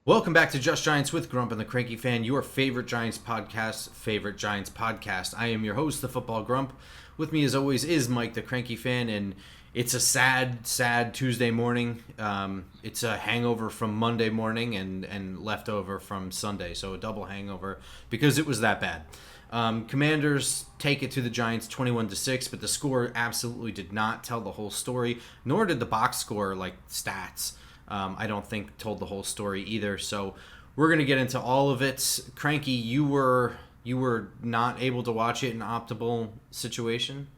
Welcome back to Just Giants with Grump and the Cranky Fan, your favorite Giants podcast. I am your host, the Football Grump. With me, as always, is Mike, the Cranky Fan, and it's a sad Tuesday morning. It's a hangover from Monday morning and leftover from Sunday, so a double hangover because it was that bad. Commanders take it to the Giants 21-6, but the score absolutely did not tell the whole story, nor did the box score stats. I don't think told the whole story either. So we're gonna get into all of it. Cranky, you were not able to watch it in optimal situation.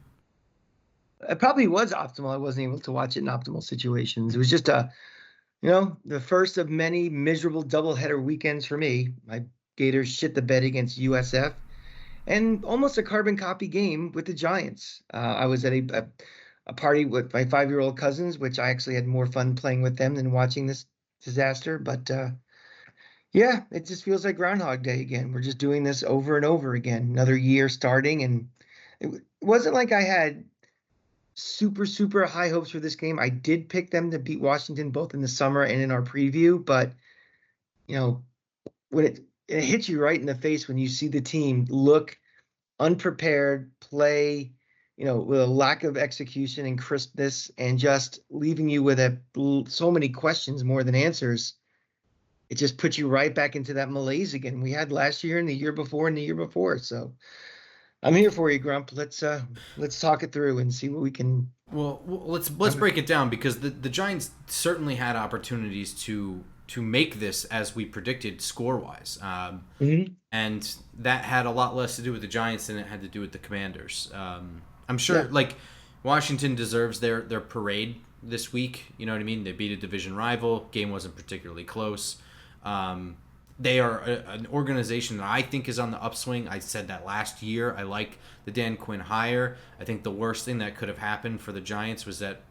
It probably was optimal. I wasn't able to watch it in optimal situations. It was just the first of many miserable doubleheader weekends for me. My Gators shit the bed against USF and almost a carbon copy game with the Giants. I was at a party with my 5-year-old cousins, which I actually had more fun playing with them than watching this disaster. But yeah, it just feels like Groundhog Day again. We're just doing this over and over again. Another year starting, and it wasn't like I had super high hopes for this game. I did pick them to beat Washington both in the summer and in our preview, but you know, when it hits you right in the face when you see the team look unprepared, play, with a lack of execution and crispness, and just leaving you with so many questions more than answers. It just puts you right back into that malaise again we had last year and the year before and the year before. So I'm here for you, Grump. Let's talk it through and see what we can. Well, let's break it down because the Giants certainly had opportunities to make this as we predicted score wise, Mhm. and that had a lot less to do with the Giants than it had to do with the Commanders. I'm sure Washington deserves their parade this week. You know what I mean? They beat a division rival. Game wasn't particularly close. They are an organization that I think is on the upswing. I said that last year. I like the Dan Quinn hire. I think the worst thing that could have happened for the Giants was that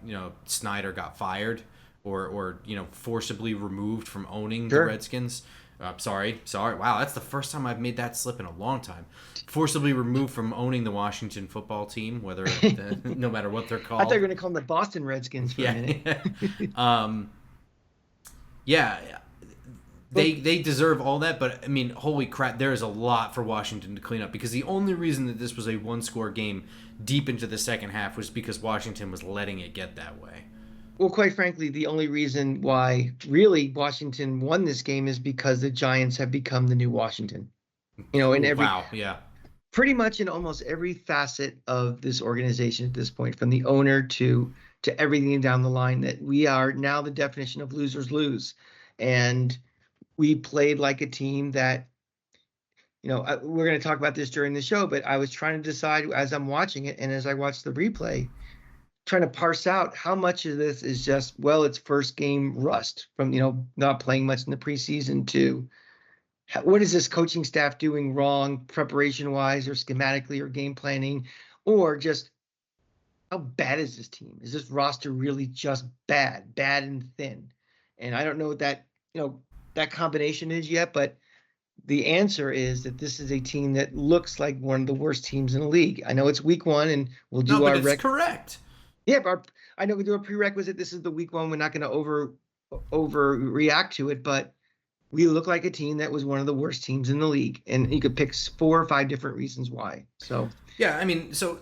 Snyder got fired or forcibly removed from owning the Sure. Redskins. Sorry. Wow, that's the first time I've made that slip in a long time. Forcibly removed from owning the Washington football team, no matter what they're I thought you called. were going to call them the Boston Redskins for a minute. Yeah. um, yeah, Well, they deserve all that, but I mean, holy crap, there is a lot for Washington to clean up because the only reason that this was a one-score game deep into the second half was because Washington was letting it get that way. well, quite frankly, the only reason why really Washington won this game is because the Giants have become the new Washington. In Oh, every wow, yeah. pretty much in almost every facet of this organization at this point, from the owner to everything down the line, that we are now the definition of losers lose. And we played like a team that, we're going to talk about this during the show, but I was trying to decide as I'm watching it and as I watch the replay, trying to parse out how much of this is just, well, it's first game rust from, not playing much in the preseason, to what is this coaching staff doing wrong preparation wise or schematically or game planning, or just how bad is this team? Is this roster really just bad and thin? And I don't know what that combination is yet, but the answer is that this is a team that looks like one of the worst teams in the league. I know it's week one and we'll No, do but our it's correct. yeah, but I know we do a prerequisite. This is the week one. We're not going to overreact to it, but we look like a team that was one of the worst teams in the league, and you could pick 4 or 5 different reasons why. So Yeah, I mean, so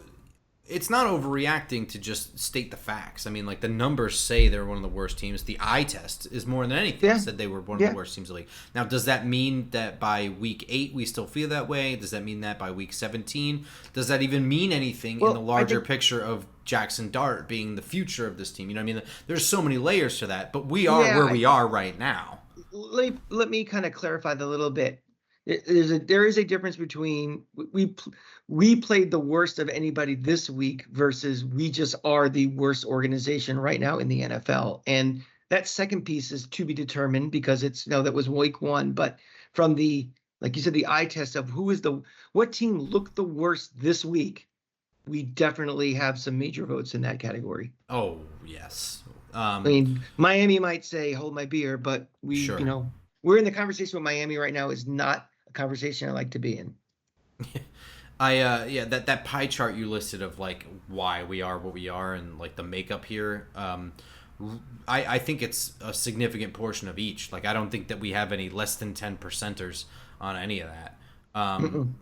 it's not overreacting to just state the facts. I mean, the numbers say they're one of the worst teams. The eye test is more than anything yeah, said they were one of yeah. the worst teams in the league. Now, does that mean that by week 8 we still feel that way? Does that mean that by week 17? Does that even mean anything in the Well, I larger think picture of Jackson Dart being the future of this team? You know what I mean? There's so many layers to that, but we are where yeah. we are right now. Let me kind of clarify that a little bit. There is a difference between we played the worst of anybody this week versus we just are the worst organization right now in the NFL. And that second piece is to be determined because it's that was week one. But from the, like you said, the eye test of what team looked the worst this week, we definitely have some major votes in that category. Oh, yes. I mean, Miami might say hold my beer, but Sure. we're in the conversation with Miami right now is not a conversation I like to be in. Yeah, that pie chart you listed of why we are what we are and the makeup here. I think it's a significant portion of each. Like, I don't think that we have any less than 10 percenters on any of that. Mm-mm.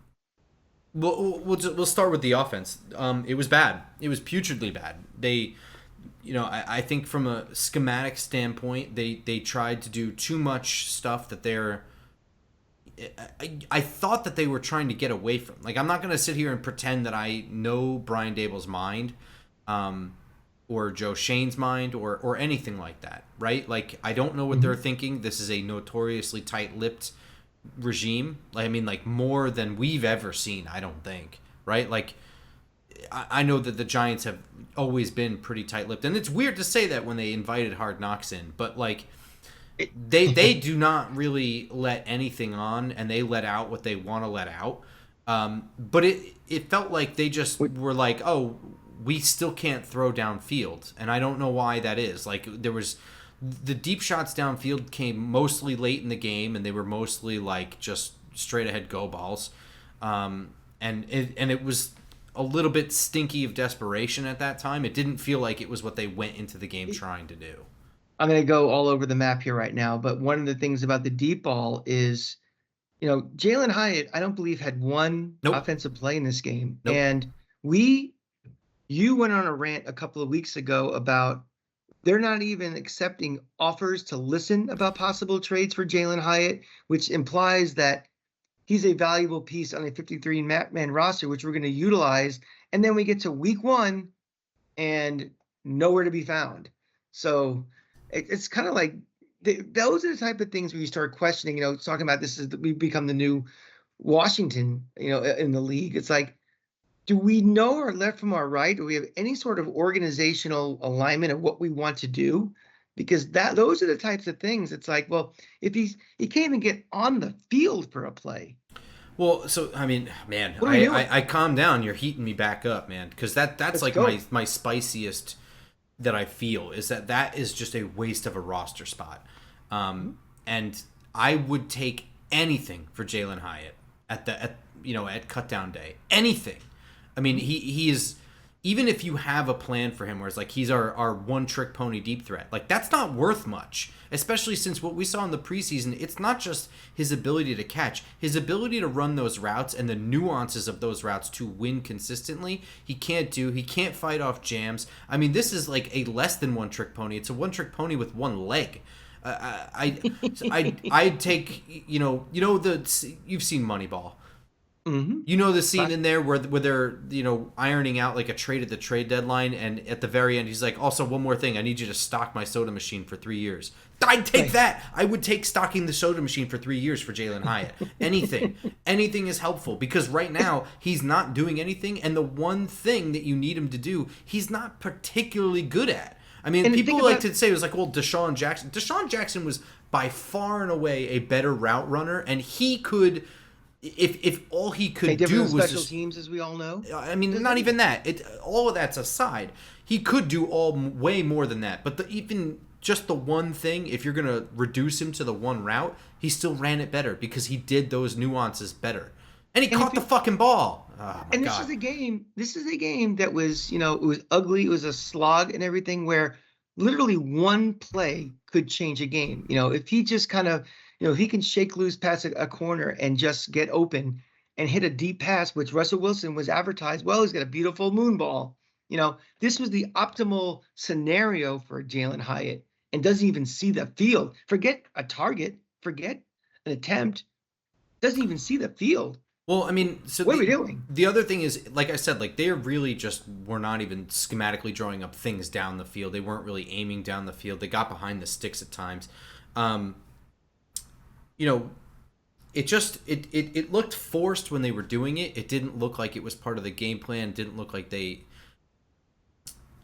We'll start with the offense. It was bad. It was putridly bad. I think from a schematic standpoint, they tried to do too much stuff that I thought that they were trying to get away from. Like, I'm not going to sit here and pretend that I know Brian Dable's mind, or Joe Shane's mind, or anything like that, right? Like, I don't know what they're thinking. This is a notoriously tight-lipped regime. I mean, like, more than we've ever seen, I don't think, right? Like, I know that the Giants have always been pretty tight-lipped, and it's weird to say that when they invited Hard Knocks in, but, like, they do not really let anything on, and they let out what they want to let out. But it felt like they just were like, oh, we still can't throw downfield, and I don't know why that is. Like, there was the deep shots downfield came mostly late in the game, and they were mostly like just straight ahead go balls, and it was a little bit stinky of desperation at that time. It didn't feel like it was what they went into the game trying to do. I'm going to go all over the map here right now, but one of the things about the deep ball is, Jalen Hyatt, I don't believe had one Nope. offensive play in this game. Nope. And you went on a rant a couple of weeks ago about they're not even accepting offers to listen about possible trades for Jalen Hyatt, which implies that he's a valuable piece on a 53-man roster, which we're going to utilize. And then we get to week 1 and nowhere to be found. So it's kind of like those are the type of things where you start questioning, talking about we become the new Washington, in the league. It's like, do we know our left from our right? Do we have any sort of organizational alignment of what we want to do? Because those are the types of things. It's like, well, if he can't even get on the field for a play. Well, so I mean, man, What are we doing? I calm down. You're heating me back up, man, because that's Let's like go. my spiciest that I feel is that is just a waste of a roster spot. And I would take anything for Jalen Hyatt at cut down day. Anything. I mean, he is, even if you have a plan for him where it's like he's our one trick pony deep threat, like that's not worth much, especially since what we saw in the preseason, it's not just his ability to catch, his ability to run those routes and the nuances of those routes to win consistently. He can't fight off jams. I mean, this is like a less than one trick pony. It's a one trick pony with one leg. I'd take, you've seen Moneyball. Mm-hmm. You know the scene in there where they're ironing out like a trade at the trade deadline, and at the very end he's like, also one more thing, I need you to stock my soda machine for 3 years. I'd take that. I would take stocking the soda machine for 3 years for Jalen Hyatt. Anything is helpful, because right now he's not doing anything, and the one thing that you need him to do, he's not particularly good at. I mean, And people like to say it was like, well, Deshaun Jackson was by far and away a better route runner, and he could. If all he could do was special just, teams, as we all know. I mean, not even that. All of that's aside, he could do way more than that. But even just the one thing, if you're gonna reduce him to the one route, he still ran it better because he did those nuances better, and he caught the fucking ball. Oh my God. This is a game. This is a game that was, it was ugly. It was a slog and everything, where literally one play could change a game. If he just kind of, he can shake loose past a corner and just get open and hit a deep pass, which Russell Wilson was advertised, well, he's got a beautiful moon ball. This was the optimal scenario for Jalen Hyatt, and doesn't even see the field. Forget a target, forget an attempt, doesn't even see the field. Well, I mean, so what are we doing? The other thing is, like I said, like they really just were not even schematically drawing up things down the field. They weren't really aiming down the field. They got behind the sticks at times. It looked forced when they were doing it. It didn't look like it was part of the game plan. It didn't look like they.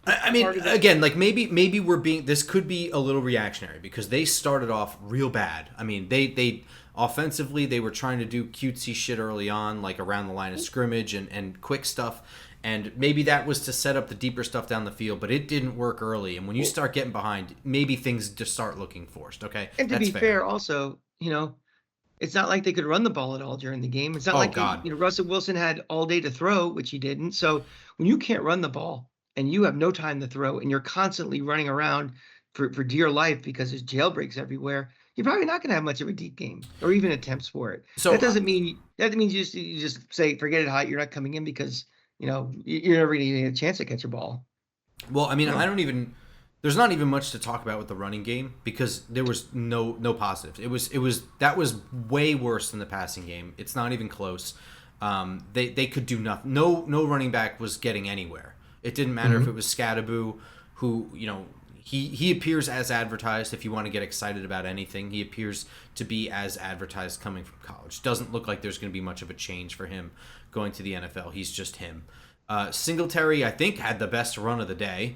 I mean, again, like maybe this could be a little reactionary because they started off real bad. I mean, they offensively, they were trying to do cutesy shit early on, like around the line of scrimmage and quick stuff. And maybe that was to set up the deeper stuff down the field, but it didn't work early. And when you start getting behind, maybe things just start looking forced. Okay, and to be fair, also, it's not like they could run the ball at all during the game. It's not Russell Wilson had all day to throw, which he didn't. So when you can't run the ball and you have no time to throw and you're constantly running around for dear life because there's jailbreaks everywhere, you're probably not going to have much of a deep game or even attempts for it. So, That doesn't mean that means you just say forget it, Hot. You're not coming in because you're never going to get a chance to catch a ball. well, I mean, I No. don't even. There's not even much to talk about with the running game because there was no positives. It was that was way worse than the passing game. It's not even close. They could do nothing. No running back was getting anywhere. It didn't matter if it Hmm. was Scadaboo, who he appears as advertised. If you want to get excited about anything, he appears to be as advertised coming from college. Doesn't look like there's going to be much of a change for him going to the NFL. He's just him. Singletary, I think, had the best run of the day.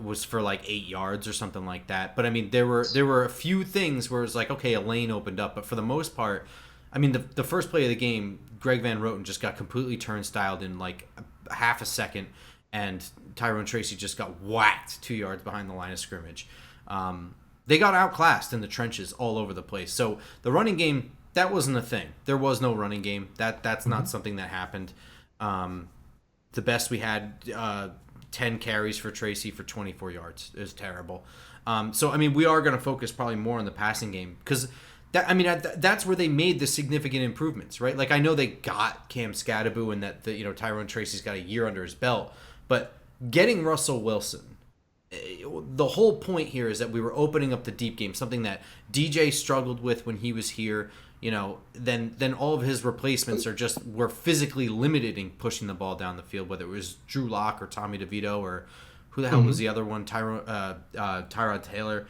Was for like 8 yards or something like that. But I mean, there were a few things where it was like, okay, a lane opened up, but for the most part, I mean, the first play of the game, Greg Van Roten just got completely turnstiled in like a half a second, and Tyrone Tracy just got whacked 2 yards behind the line of scrimmage. They got outclassed in the trenches all over the place. So the running game, that wasn't a thing. There was no running game. That's not something that happened. The best we had, 10 carries for Tracy for 24 yards. It was terrible. So I mean, we are going to focus probably more on the passing game because that's where they made the significant improvements, right? Like I know they got Cam Scadaboo and that Tyrone Tracy's got a year under his belt, but getting Russell Wilson, the whole point here is that we were opening up the deep game, something that DJ struggled with when he was here. Then all of his replacements were physically limited in pushing the ball down the field, whether it was Drew Lock or Tommy DeVito or who the hell was the other one, Tyrod Taylor.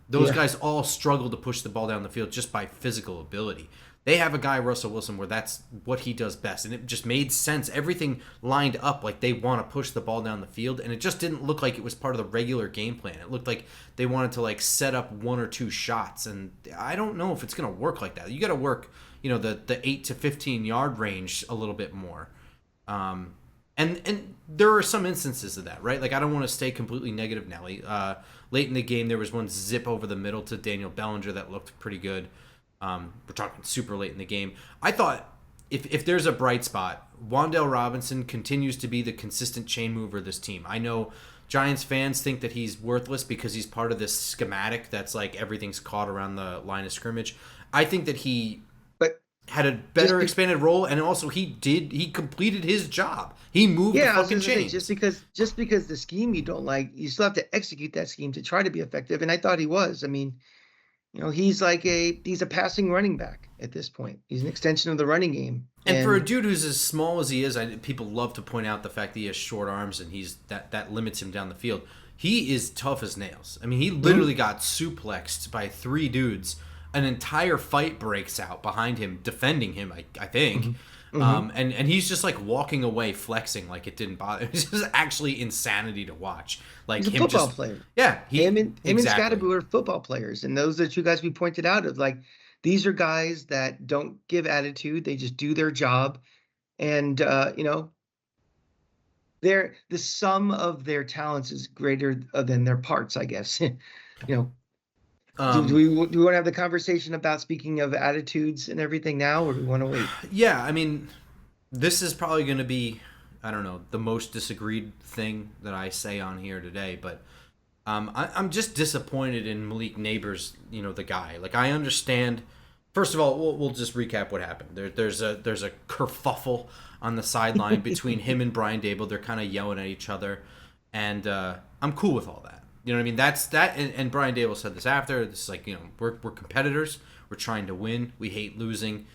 Those guys all struggle to push the ball down the field just by physical ability. They have a guy, Russell Wilson, where that's what he does best. And it just made sense. Everything lined up like they want to push the ball down the field. And it just didn't look like it was part of the regular game plan. It looked like they wanted to like set up one or two shots. And I don't know if it's going to work like that. You got to work, the 8 to 15 yard range a little bit more. And there are some instances of that, right? Like I don't want to stay completely negative, Nelly. Late in the game, there was one zip over the middle to Daniel Bellinger that looked pretty good. We're talking super late in the game. I thought if there's a bright spot, Wan'Dale Robinson continues to be the consistent chain mover of this team. I know Giants fans think that he's worthless because he's part of this schematic that's like everything's caught around the line of scrimmage. I think that he But had a better expanded role, and also he completed his job. He moved the yeah, I was fucking gonna say, chains. just because the scheme you don't like, you still have to execute that scheme to try to be effective. And I thought he was. I mean, he's a passing running back at this point. He's an extension of the running game. And for a And dude who's as small as he is, people love to point out the fact that he has short arms and that limits him down the field. He is tough as nails. I mean, he literally got suplexed by three dudes. An entire fight breaks out behind him, defending him. I think, and he's just like walking away, flexing like it didn't bother. It's just actually insanity to watch. Like he's a him football just player. yeah, Him and exactly. Scadaboo are football players, and those are two guys we pointed out of like these are guys that don't give attitude; they just do their job, and the sum of their talents is greater than their parts, I guess. know, do we want to have the conversation about speaking of attitudes and everything now, or do we want to wait? Yeah, I mean, this is probably going to be, I don't know, the most disagreed thing that I say on here today, but I'm just disappointed in Malik Neighbors, the guy. Like, I understand. First of all, we'll just recap what happened. There's a kerfuffle on the sideline between him and Brian Dable. They're kind of yelling at each other, and I'm cool with all that. You know what I mean? That's that. And Brian Dable said this after. This is like, we're competitors. We're trying to win. We hate losing.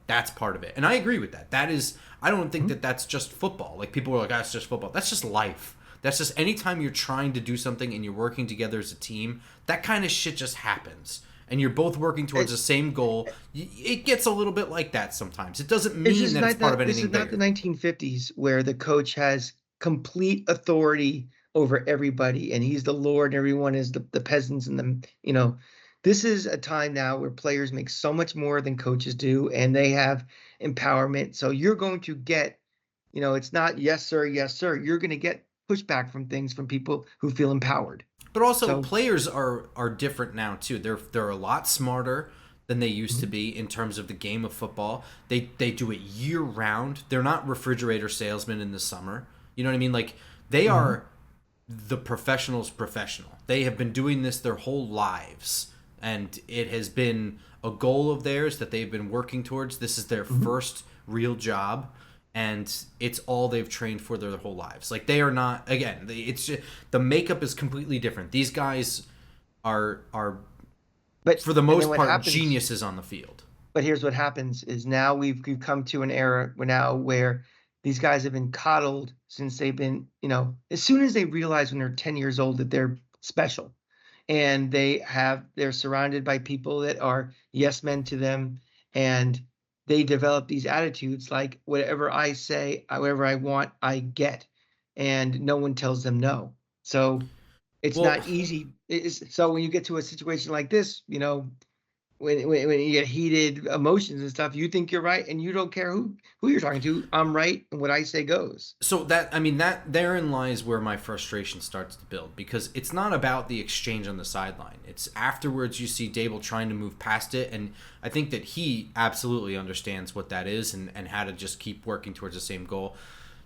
That's part of it. And I agree with that. That is, I don't think that that's just football. Like people are like, that's just football. That's just life. That's just anytime you're trying to do something and you're working together as a team, that kind of shit just happens. And you're both working towards the same goal. It gets a little bit like that sometimes. It doesn't mean that it's part of anything This is not bigger. the 1950s where the coach has complete authority over everybody and he's the lord and everyone is the peasants and this is a time now where players make so much more than coaches do and they have empowerment. So you're going to get, it's not yes sir, yes sir. You're going to get pushback from things from people who feel empowered. But also, So players are different now too. They're a lot smarter than they used to be in terms of the game of football. They do it year round. They're not refrigerator salesmen in the summer. You know what I mean? Like they are the professional's professional. They have been doing this their whole lives, and it has been a goal of theirs that they've been working towards. This is their first real job, and it's all they've trained for their whole lives. Like, they are not, again, it's just, the makeup is completely different. These guys are But for the and then most what part happens? geniuses on the field. But here's what happens: is now we've come to an era where these guys have been coddled since they've been, as soon as they realize when they're 10 years old that they're special, and they're surrounded by people that are yes men to them, and they develop these attitudes like whatever I say, whatever I want, I get, and no one tells them no. So it's Well, not easy. So when you get to a situation like this, when you get heated emotions and stuff, you think you're right and you don't care who you're talking to. I'm right, and what I say goes. so that, I mean, that therein lies where my frustration starts to build, because it's not about the exchange on the sideline. It's afterwards you see Dable trying to move past it, and I think that he absolutely understands what that is, and how to just keep working towards the same goal.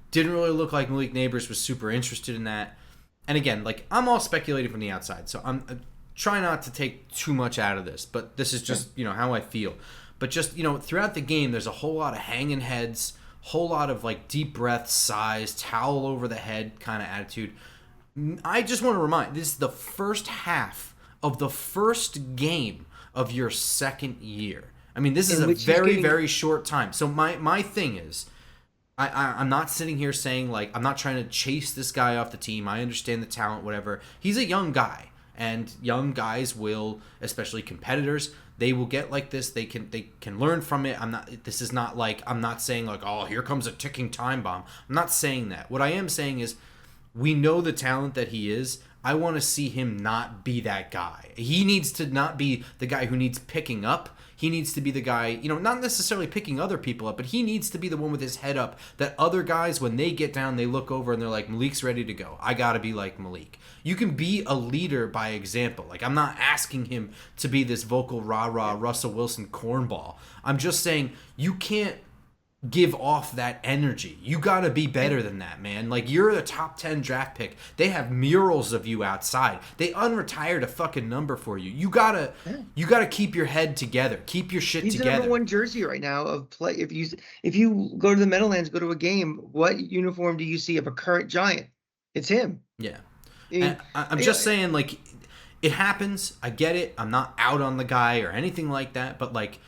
Didn't really look like Malik Neighbors was super interested in that. And again, like, I'm all speculating from the outside, so I'm try not to take too much out of this, but this is just, how I feel. But just, throughout the game, there's a whole lot of hanging heads, whole lot of like deep breaths, sighs, towel over the head kind of attitude. I just want to remind, this is the first half of the first game of your second year. I mean, this is a very, very short time. So my thing is, I'm not sitting here saying, like, I'm not trying to chase this guy off the team. I understand the talent, whatever. He's a young guy. And young guys will, especially competitors, they will get like this. They can learn from it. This is not like, I'm not saying like, oh, here comes a ticking time bomb. I'm not saying that. What I am saying is, we know the talent that he is. I want to see him not be that guy. He needs to not be the guy who needs picking up. He needs to be the guy, not necessarily picking other people up, but he needs to be the one with his head up, that other guys, when they get down, they look over and they're like, Malik's ready to go. I got to be like Malik. You can be a leader by example. Like, I'm not asking him to be this vocal rah-rah Russell Wilson cornball. I'm just saying, you can't give off that energy. You got to be better than that, man. Like, you're a top 10 draft pick. They have murals of you outside. They unretired a fucking number for you. You got to keep your head together. Keep your shit He's together. the number one jersey right now of play. If you go to the Meadowlands, go to a game, what uniform do you see of a current Giant? It's him. Yeah. I'm just saying, like, it happens. I get it. I'm not out on the guy or anything like that, but like,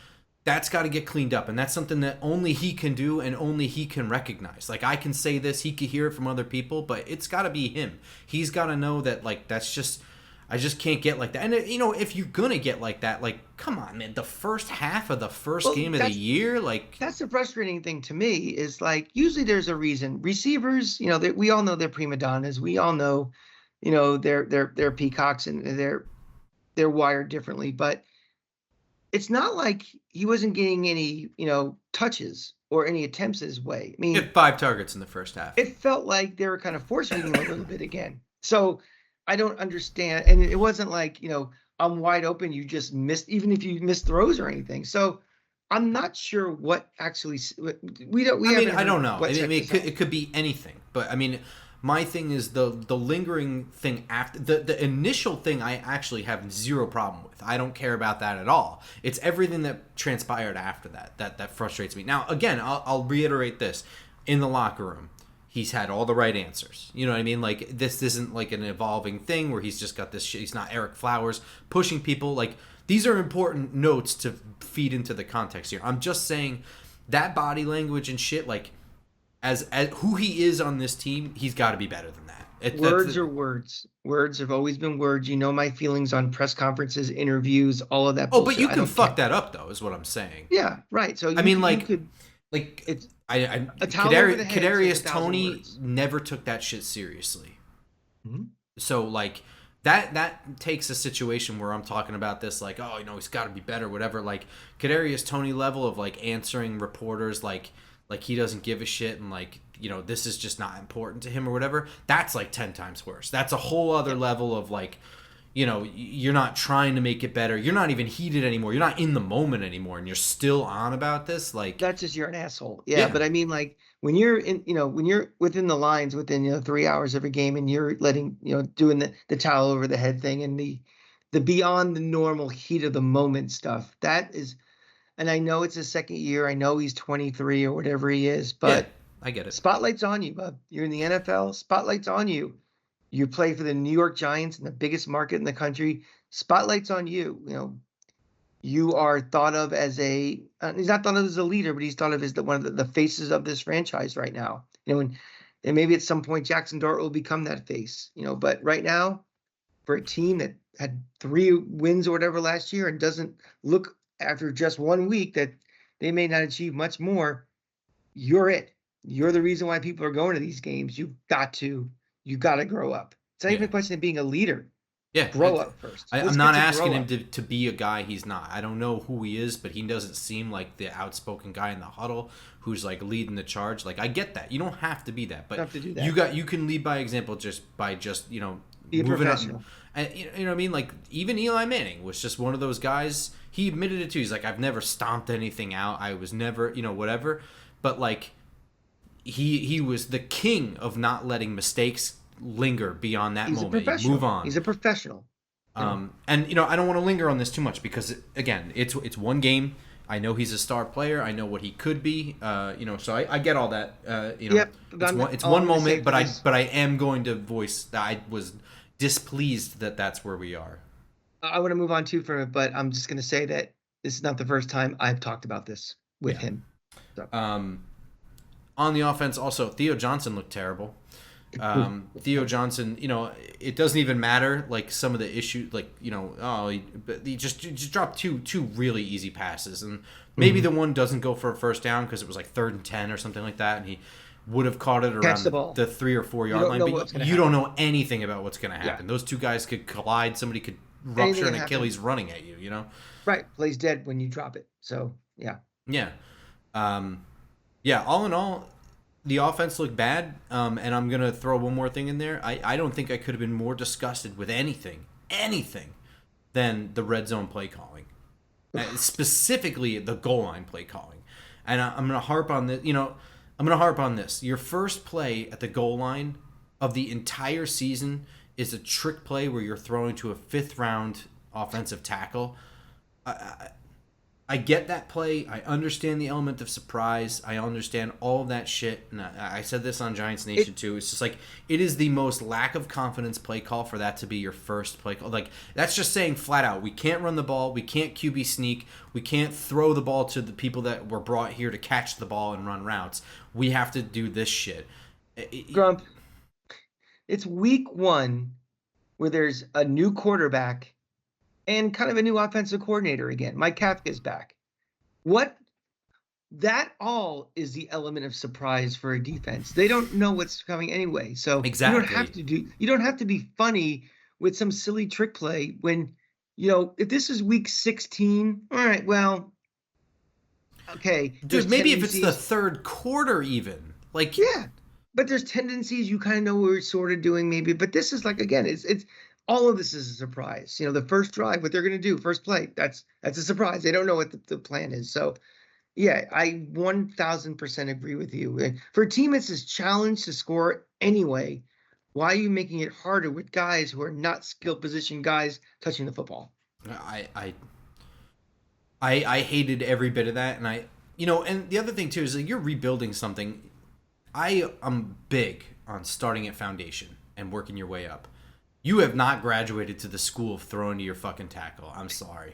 that's got to get cleaned up, and that's something that only he can do and only he can recognize. Like, I can say this, he can hear it from other people, but it's got to be him. He's got to know that, like, that's just, I just can't get like that. And if you're gonna get like that, like, come on, man, the first half of the first game of the year, like, that's the frustrating thing to me, is like, usually there's a reason. Receivers, we all know they're prima donnas. We all know, they're peacocks, and they're wired differently, but it's not like he wasn't getting any, touches or any attempts his way. I mean, he had 5 targets in the first half. It felt like they were kind of force feeding him a little bit again. So I don't understand. And it wasn't like, I'm wide open, you just missed, even if you missed throws or anything. So I'm not sure what actually I don't know. It could be anything, but I mean, my thing is the lingering thing after the initial thing. I actually have zero problem with. I don't care about that at all. It's everything that transpired after that frustrates me. Now, again, I'll reiterate this: in the locker room, he's had all the right answers. You know what I mean? Like, this isn't like an evolving thing where he's just got this shit. He's not Eric Flowers pushing people. Like, these are important notes to feed into the context here. I'm just saying that body language and shit, like, as who he is on this team, he's got to be better than that. Words are words. Words have always been words. You know my feelings on press conferences, interviews, all of that. Oh, but you can fuck that up, though, is what I'm saying. Yeah, right. So it's Kadarius Toney never took that shit seriously. Mm-hmm. So like that takes a situation where I'm talking about this, like, oh, he's got to be better, whatever. Like, Kadarius Toney level of like answering reporters, like he doesn't give a shit, and like, this is just not important to him or whatever. That's like 10 times worse. That's a whole other level of like, you're not trying to make it better. You're not even heated anymore. You're not in the moment anymore, and you're still on about this. Like, That's just you're an asshole. Yeah, yeah, but I mean, like when you're in, when you're within the lines within 3 hours of a game, and you're letting doing the towel over the head thing and the beyond the normal heat of the moment stuff. That is, and I know it's his second year. I know he's 23 or whatever he is, yeah, but I get it. spotlight's on you, bub. You're in the NFL. Spotlight's on you. You play for the New York Giants in the biggest market in the country. Spotlight's on you. You are thought of as he's not thought of as a leader, but he's thought of as one of the faces of this franchise right now. And maybe at some point Jackson Dart will become that face. But right now, for a team that had 3 wins or whatever last year and doesn't look after just 1 week that they may not achieve much more, you're it. You're the reason why people are going to these games. You got to grow up. It's not even Yeah. a question of being a leader. Yeah, Grow up first. I'm not asking him to be a guy he's not. I don't know who he is, but he doesn't seem like the outspoken guy in the huddle who's like leading the charge. Like, I get that. You don't have to be that, but have to do that. you can lead by example just by Be a moving up. professional. And you know what I mean? Like, even Eli Manning was just one of those guys. He admitted it too. He's like, I've never stomped anything out. I was never, whatever. But like, he was the king of not letting mistakes linger beyond that He's a moment. You professional. move on. He's a professional. And I don't want to linger on this too much because again, it's one game. I know he's a star player. I know what he could be. So I get all that. Yep, it's one moment, but I am going to voice that I was displeased that that's where we are. I want to move on too from it, but I'm just going to say that this is not the first time I've talked about this with him. So. On the offense, also Theo Johnson looked terrible. Theo Johnson, it doesn't even matter. Like some of the issues, he just dropped two really easy passes, and maybe the one doesn't go for a first down because it was like 3rd and 10 or something like that, and he would have caught it around the 3 or 4 yard line. But you don't know anything about what's going to happen. Yeah. Those two guys could collide. Somebody could rupture an Achilles running at you. Right, plays dead when you drop it. So yeah. All in all, the offense looked bad, and I'm going to throw one more thing in there. I don't think I could have been more disgusted with anything than the red zone play calling. Specifically, the goal line play calling. And I'm going to harp on this. I'm going to harp on this. Your first play at the goal line of the entire season is a trick play where you're throwing to a 5th-round offensive tackle. I get that play. I understand the element of surprise. I understand all of that shit. And I said this on Giants Nation too. It's just like, it is the most lack of confidence play call for that to be your first play call. Like, that's just saying flat out, we can't run the ball. We can't QB sneak. We can't throw the ball to the people that were brought here to catch the ball and run routes. We have to do this shit. Grump, it's week 1 where there's a new quarterback and kind of a new offensive coordinator again. Mike Kafka's back. That all is the element of surprise for a defense. They don't know what's coming anyway. So exactly. You don't have to be funny with some silly trick play when, if this is week 16, all right, well, okay. Dude, maybe if it's the 3rd quarter even. Like, yeah. But there's tendencies you kind of know what we're sort of doing maybe, but this is like, again, it's all of this is a surprise. The first drive, what they're going to do, first play, that's a surprise. They don't know what the plan is. So, yeah, I 1,000% agree with you. For a team that's challenged to score anyway, why are you making it harder with guys who are not skilled position guys touching the football? I hated every bit of that, and and the other thing too is that you're rebuilding something. I am big on starting at foundation and working your way up. You have not graduated to the school of throwing to your fucking tackle. I'm sorry.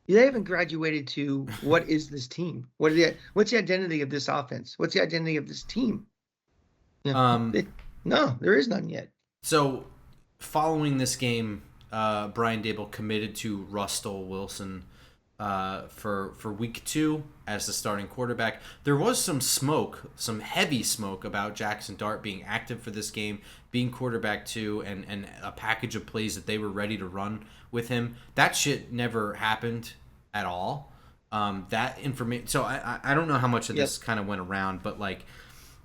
They haven't graduated to what is this team? What's the identity of this offense? What's the identity of this team? No, there is none yet. So, following this game, Brian Dable committed to Russell Wilson for week 2 as the starting quarterback. There was some heavy smoke about Jackson Dart being active for this game, being quarterback 2, and a package of plays that they were ready to run with him. That shit never happened at all. That information. So I don't know how much of this kind of went around, but like,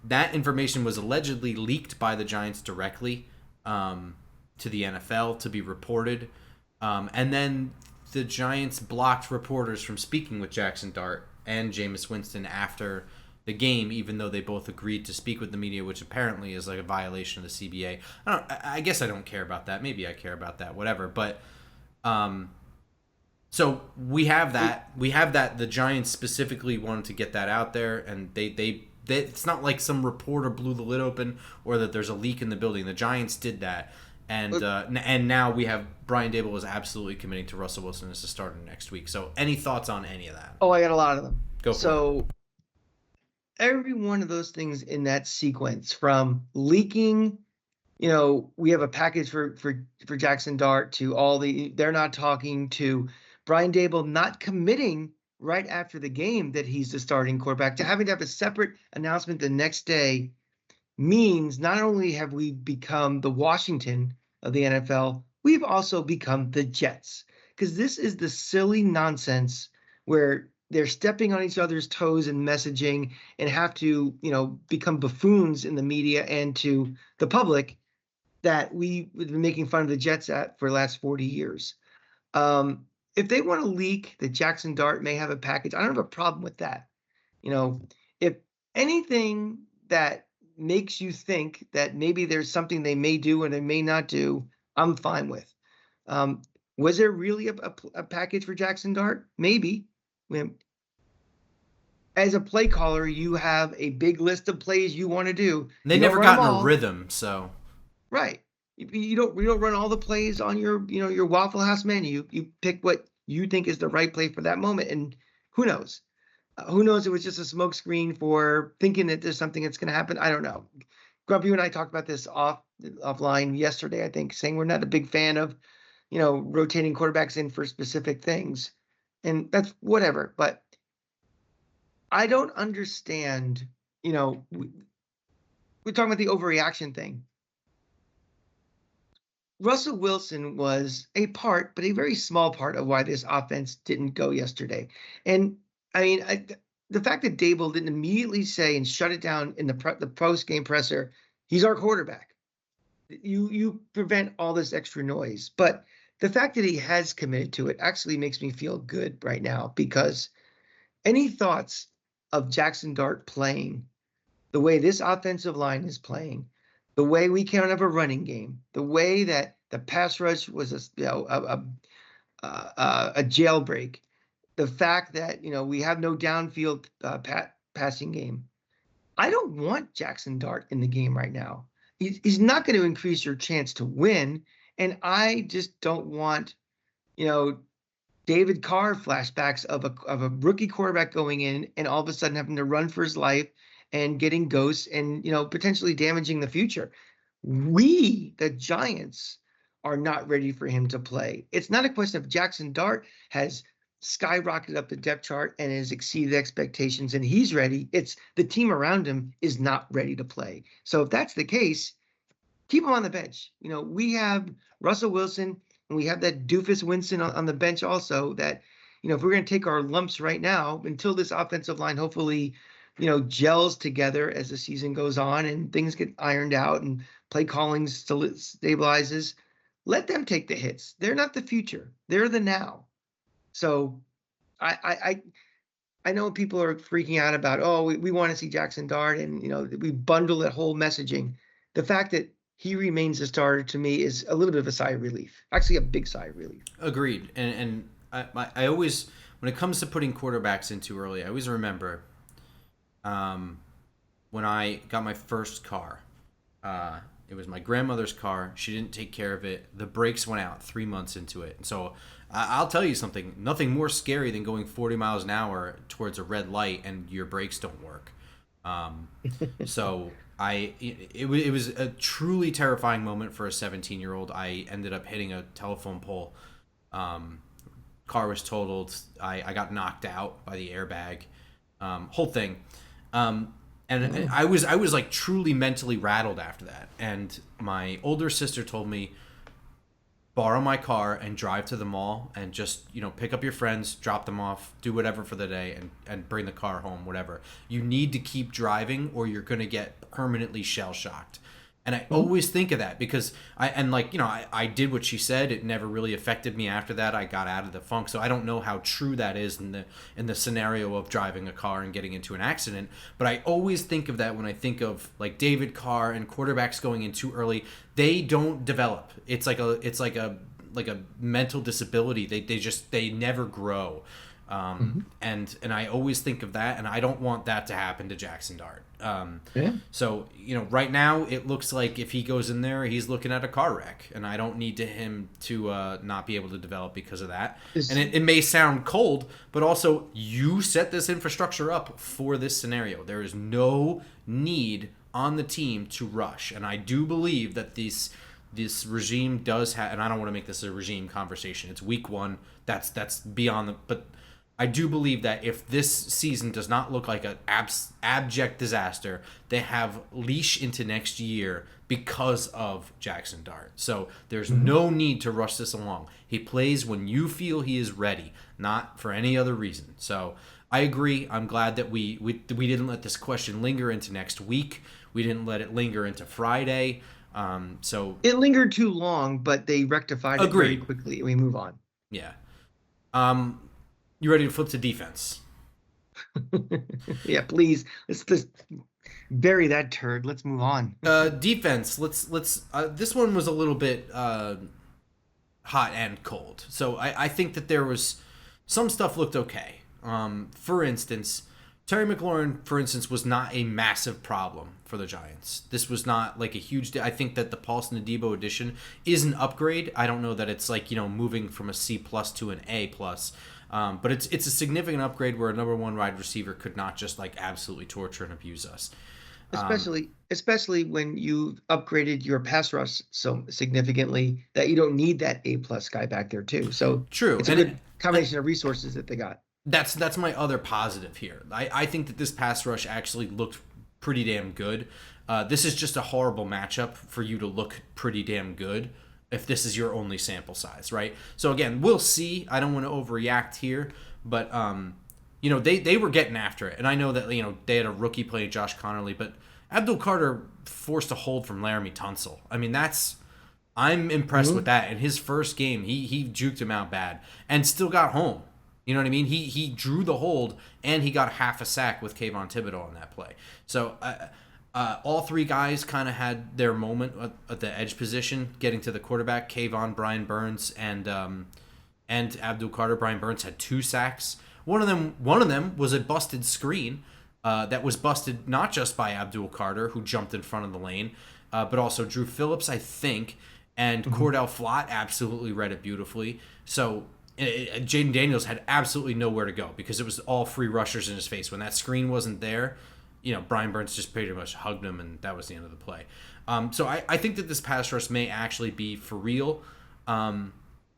that information was allegedly leaked by the Giants directly to the NFL to be reported. And then the Giants blocked reporters from speaking with Jackson Dart and Jameis Winston after the game, even though they both agreed to speak with the media, which apparently is like a violation of the CBA. I guess I don't care about that. Maybe I care about that. Whatever. But so we have that. We have that. The Giants specifically wanted to get that out there, and they it's not like some reporter blew the lid open or that there's a leak in the building. The Giants did that, and now we have Brian Dable is absolutely committing to Russell Wilson as a starter next week. So, any thoughts on any of that? Oh, I got a lot of them. Go for it. So every one of those things in that sequence, from leaking, we have a package for Jackson Dart, to they're not talking, to Brian Dable not committing right after the game that he's the starting quarterback, to having to have a separate announcement the next day, means not only have we become the Washington of the NFL, we've also become the Jets. Because this is the silly nonsense where they're stepping on each other's toes in messaging and have to, become buffoons in the media and to the public that we've been making fun of the Jets for the last 40 years. If they want to leak that Jackson Dart may have a package, I don't have a problem with that. If anything that makes you think that maybe there's something they may do and they may not do, I'm fine with. Was there really a package for Jackson Dart? Maybe. As a play caller, you have a big list of plays you want to do. They never got in a rhythm, so right. We don't run all the plays on your Waffle House menu. You pick what you think is the right play for that moment, and who knows? Who knows? It was just a smokescreen for thinking that there's something that's going to happen. I don't know. Grump, you and I talked about this offline yesterday, I think, saying we're not a big fan of, rotating quarterbacks in for specific things, and that's whatever. But I don't understand. We're talking about the overreaction thing. Russell Wilson was a part, but a very small part, of why this offense didn't go yesterday. And I mean, the fact that Dable didn't immediately say and shut it down in the post-game presser, he's our quarterback. You prevent all this extra noise. But the fact that he has committed to it actually makes me feel good right now, because any thoughts of Jackson Dart playing the way this offensive line is playing, the way we can't have a running game, the way that the pass rush was a jailbreak, the fact that we have no downfield passing game. I don't want Jackson Dart in the game right now. He's not going to increase your chance to win, and I just don't want David Carr flashbacks of a rookie quarterback going in and all of a sudden having to run for his life and getting ghosts and potentially damaging the future. We, the Giants, are not ready for him to play. It's not a question of Jackson Dart has skyrocketed up the depth chart and has exceeded expectations and he's ready. It's the team around him is not ready to play. So if that's the case, keep him on the bench. We have Russell Wilson and we have that doofus Winston on the bench also, that if we're going to take our lumps right now until this offensive line hopefully gels together as the season goes on and things get ironed out and play calling stabilizes, let them take the hits. They're not the future. They're the now. So I know people are freaking out about, we want to see Jackson Dart and, we bundle that whole messaging. The fact that he remains a starter to me is a little bit of a sigh of relief. Actually, a big sigh of relief. Agreed. And I always, when it comes to putting quarterbacks in too early, I always remember when I got my first car. It was my grandmother's car. She didn't take care of it. The brakes went out 3 months into it. And so I'll tell you something. Nothing more scary than going 40 miles an hour towards a red light and your brakes don't work. So it was a truly terrifying moment for a 17-year-old. I ended up hitting a telephone pole. Car was totaled. I got knocked out by the airbag. Whole thing. And I was like truly mentally rattled after that. And my older sister told me, borrow my car and drive to the mall and just, pick up your friends, drop them off, do whatever for the day and bring the car home, whatever. You need to keep driving or you're going to get permanently shell shocked. And I Mhm. always think of that because I did what she said. It never really affected me after that. I got out of the funk. So I don't know how true that is in the scenario of driving a car and getting into an accident. But I always think of that when I think of like David Carr and quarterbacks going in too early. They don't develop. It's like a mental disability. They never grow. Mhm. And I always think of that, and I don't want that to happen to Jackson Dart. Yeah. So right now it looks like if he goes in there, he's looking at a car wreck, and I don't need him to not be able to develop because of that. And This, it may sound cold, but also you set this infrastructure up for this scenario. There is no need on the team to rush, and I do believe that this regime does have, and I don't want to make this a regime conversation. It's week one. That's beyond the, but I do believe that if this season does not look like an abject disaster, they have leash into next year because of Jackson Dart. So there's Mhm. no need to rush this along. He plays when you feel he is ready, not for any other reason. So I agree. I'm glad that we didn't let this question linger into next week. We didn't let it linger into Friday. So It lingered too long, but they rectified it very agreed. quickly, and we move on. Yeah. Um, you ready to flip to defense? Yeah, please. Let's just bury that turd. Let's move on. Defense. Let's. This one was a little bit hot and cold. So I think that there was some stuff looked okay. For instance, Terry McLaurin, for instance, was not a massive problem for the Giants. This was not like a huge. I think that the Paulson Adebo addition is an upgrade. I don't know that it's like moving from a C plus to an A plus. But it's a significant upgrade where a number one wide receiver could not just like absolutely torture and abuse us. Especially when you upgraded your pass rush so significantly that you don't need that A plus guy back there too. So True, it's a good combination of resources that they got. that's my other positive here. I think that this pass rush actually looked pretty damn good. This is just a horrible matchup for you to look pretty damn good if this is your only sample size, right? So again, we'll see. I don't want to overreact here, but they were getting after it, and I know that they had a rookie playing Josh Connerly, but Abdul Carter forced a hold from Laramie Tunsil. I mean, I'm impressed with Mhm. that. In his first game, he juked him out bad and still got home. You know what I mean? He drew the hold and he got half a sack with Kayvon Thibodeau on that play. So all three guys kind of had their moment at the edge position, getting to the quarterback. Kayvon, Brian Burns, and Abdul Carter. Brian Burns had 2 sacks. One of them was a busted screen that was busted not just by Abdul Carter, who jumped in front of the lane, but also Drew Phillips, I think, and Mhm. Cordell Flott absolutely read it beautifully. So Jaden Daniels had absolutely nowhere to go because it was all free rushers in his face. When that screen wasn't there, Brian Burns just pretty much hugged him, and that was the end of the play. So I think that this pass rush may actually be for real.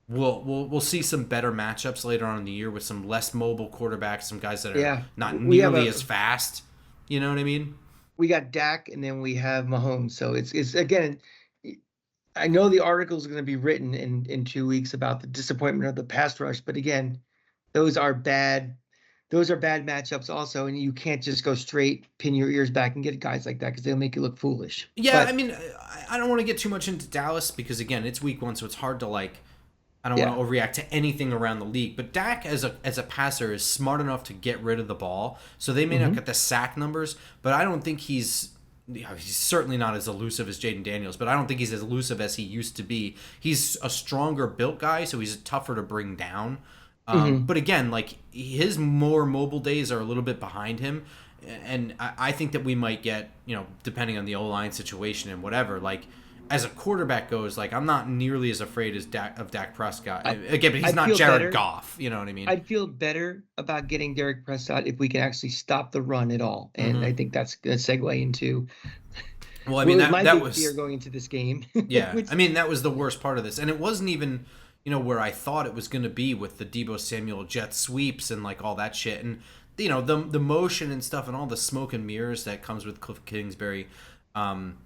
We'll see some better matchups later on in the year with some less mobile quarterbacks, some guys that are Yeah, not we have nearly as fast. You know what I mean? we got Dak and then we have Mahomes. So it's again, I know the article is going to be written in 2 weeks about the disappointment of the pass rush, but again, those are bad. Those are bad matchups also, and you can't just go straight, pin your ears back, and get guys like that because they'll make you look foolish. Yeah, I But mean, I don't want to get too much into Dallas because again, it's week one, so it's hard to like. I don't want yeah, to overreact to anything around the league, but Dak as a passer is smart enough to get rid of the ball. So they may not hmm get the sack numbers, but I don't think he's certainly not as elusive as Jaden Daniels, but I don't think he's as elusive as he used to be. He's a stronger built guy, so he's tougher to bring down. hmm But again, like his more mobile days are a little bit behind him, and I think that we might get depending on the O line situation and whatever like. As a quarterback goes, like I'm not nearly as afraid as Dak Prescott. I Again, but he's I'd not feel Jared better. Goff. You know what I mean? I'd feel better about getting Derek Prescott if we can actually stop the run at all, and I Hmm. think that's going to segue into Well, I what mean was that my that big fear was going into this game, yeah. which I mean that was the worst part of this, and it wasn't even where I thought it was going to be with the Debo Samuel jet sweeps and like all that shit, and the motion and stuff and all the smoke and mirrors that comes with Cliff Kingsbury. Um,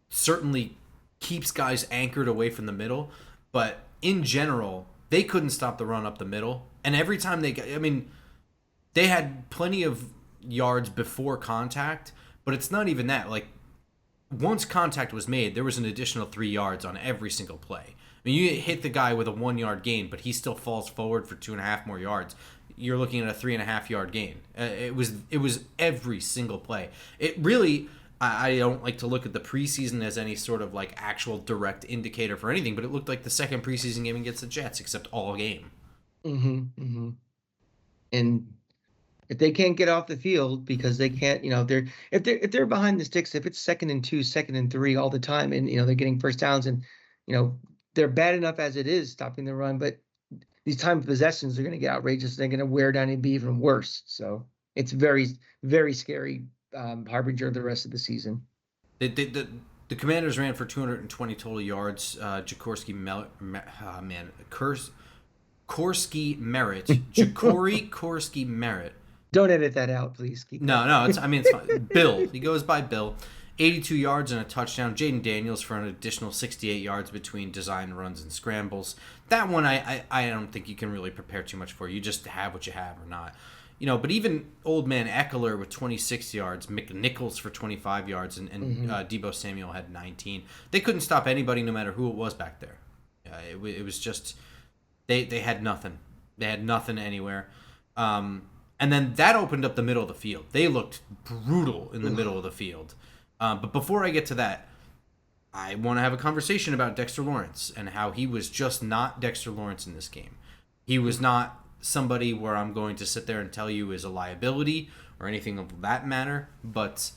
Certainly keeps guys anchored away from the middle, but in general, they couldn't stop the run up the middle. And every time I mean, they had plenty of yards before contact, but it's not even that. Like once contact was made, there was an additional 3 yards on every single play. I mean, you hit the guy with a 1 yard gain, but he still falls forward for 2.5 more yards. You're looking at a 3.5 yard gain. It was every single play. It really. I don't like to look at the preseason as any sort of like actual direct indicator for anything, but it looked like the second preseason game against the Jets, except all game. And if they can't get off the field because they can't, if they're behind the sticks, if it's 2nd and 2, 2nd and 3 all the time, and they're getting first downs, and they're bad enough as it is stopping the run, but these time possessions are going to get outrageous. They're going to wear down and be even worse. So it's very, very scary harbinger of the rest of the season. The Commanders ran for 220 total yards. Jaworski Merritt. Jacory Korsky Merritt. Don't edit that out, please. Keep No, it's fine. Bill. He goes by Bill. 82 yards and a touchdown. Jaden Daniels for an additional 68 yards between design runs and scrambles. That one I don't think you can really prepare too much for. You just have what you have or not. But even old man Eckler with 26 yards, McNichols for 25 yards, and Deebo Samuel had 19. They couldn't stop anybody no matter who it was back there. It was just, they had nothing. They had nothing anywhere. And then that opened up the middle of the field. They looked brutal in the middle of the field. But before I get to that, I want to have a conversation about Dexter Lawrence and how he was just not Dexter Lawrence in this game. He was not somebody where I'm going to sit there and tell you is a liability or anything of that matter. But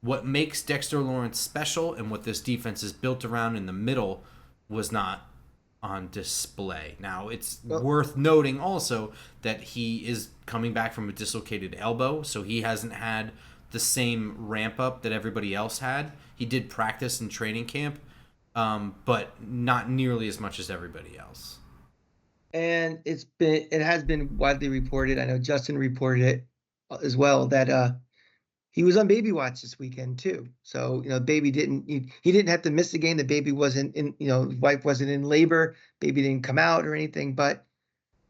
what makes Dexter Lawrence special and what this defense is built around in the middle was not on display. Now, it's worth noting also that he is coming back from a dislocated elbow, so he hasn't had the same ramp up that everybody else had. He did practice in training camp, but not nearly as much as everybody else. And it has been widely reported. I know Justin reported it as well that he was on baby watch this weekend too. So baby he didn't have to miss the game. The baby wasn't in, his wife wasn't in labor. Baby didn't come out or anything. But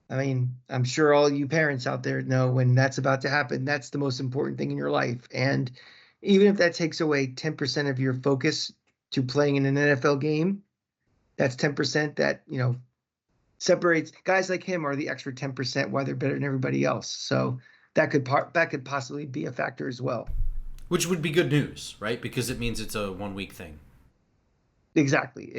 I mean, I'm sure all you parents out there know when that's about to happen, that's the most important thing in your life. And even if that takes away 10% of your focus to playing in an NFL game, that's 10% that separates guys like him are the extra 10% why they're better than everybody else. So that could possibly be a factor as well. Which would be good news, right? Because it means it's a 1 week thing. Exactly.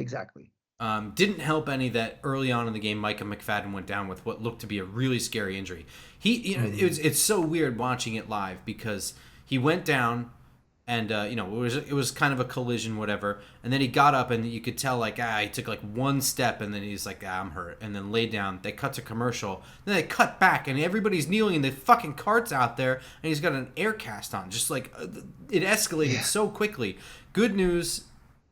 Didn't help any that early on in the game, Micah McFadden went down with what looked to be a really scary injury. It's so weird watching it live because he went down, and it was kind of a collision, whatever. And then he got up, and you could tell he took like one step, and then he's like, I'm hurt, and then laid down. They cut to commercial, then they cut back, and everybody's kneeling, and the fucking cart's out there, and he's got an air cast on. Just like it escalated so quickly. Good news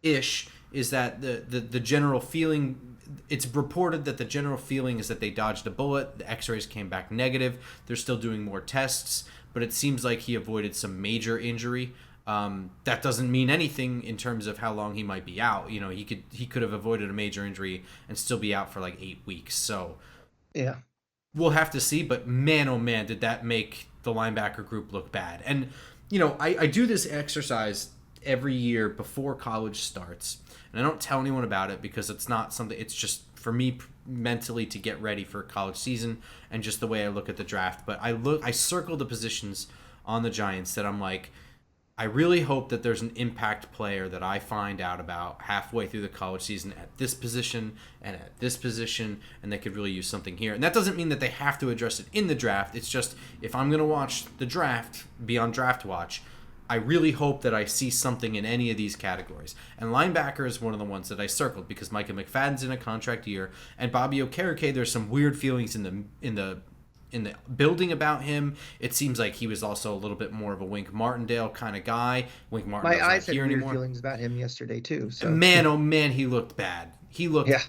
ish is that the general feeling, it's reported that the general feeling is that they dodged a bullet. The x-rays came back negative. They're still doing more tests, but it seems like he avoided some major injury. That doesn't mean anything in terms of how long he might be out. He could have avoided a major injury and still be out for like 8 weeks. So yeah, we'll have to see. But man, oh man, did that make the linebacker group look bad. And I do this exercise every year before college starts, and I don't tell anyone about it because it's not something. It's just for me mentally to get ready for college season and just the way I look at the draft. But I circle the positions on the Giants that I'm like, I really hope that there's an impact player that I find out about halfway through the college season at this position and at this position, and they could really use something here. And that doesn't mean that they have to address it in the draft. It's just if I'm going to watch the draft, be on draft watch, I really hope that I see something in any of these categories. And linebacker is one of the ones that I circled because Micah McFadden's in a contract year, and Bobby Okereke, there's some weird feelings in the building about him. It seems like he was also a little bit more of a Wink Martindale kind of guy. Wink Martindale's my eyes not had here weird anymore. Feelings about him yesterday too. So Man, oh man, he looked bad. He looked. Yeah.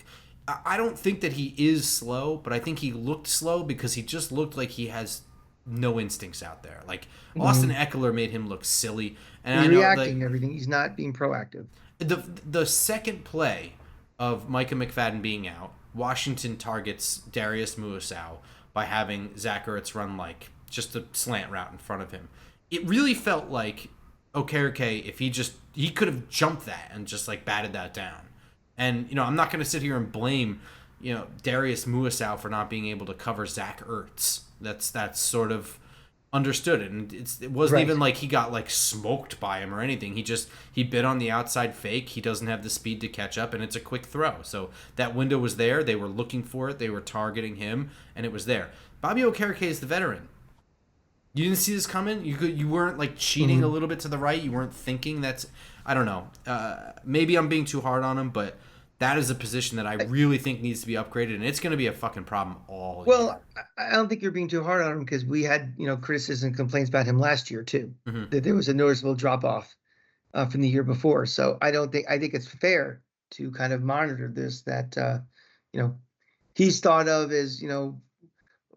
I don't think that he is slow, but I think he looked slow because he just looked like he has no instincts out there. Like Austin Eckler made him look silly, and he's I know reacting to everything. He's not being proactive. The second play of Micah McFadden being out, Washington targets Darius Muasau by having Zach Ertz run like just a slant route in front of him. It really felt like Okereke, if he could have jumped that and just like batted that down. And I'm not going to sit here and blame Darius Muasau for not being able to cover Zach Ertz. That's sort of understood, and it wasn't Right. even like he got like smoked by him or anything. He bit on the outside fake. He doesn't have the speed to catch up, and it's a quick throw. So that window was there. They were looking for it. They were targeting him, and it was there. Bobby Okereke is the veteran. You didn't see this coming. You weren't like cheating a little bit to the right. You weren't thinking that's. I don't know. Maybe I'm being too hard on him, but that is a position that I really think needs to be upgraded, and it's going to be a fucking problem all year. Well, I don't think you're being too hard on him because we had, criticism and complaints about him last year too. Mhm. That there was a noticeable drop off from the year before. So I think it's fair to kind of monitor this. That he's thought of as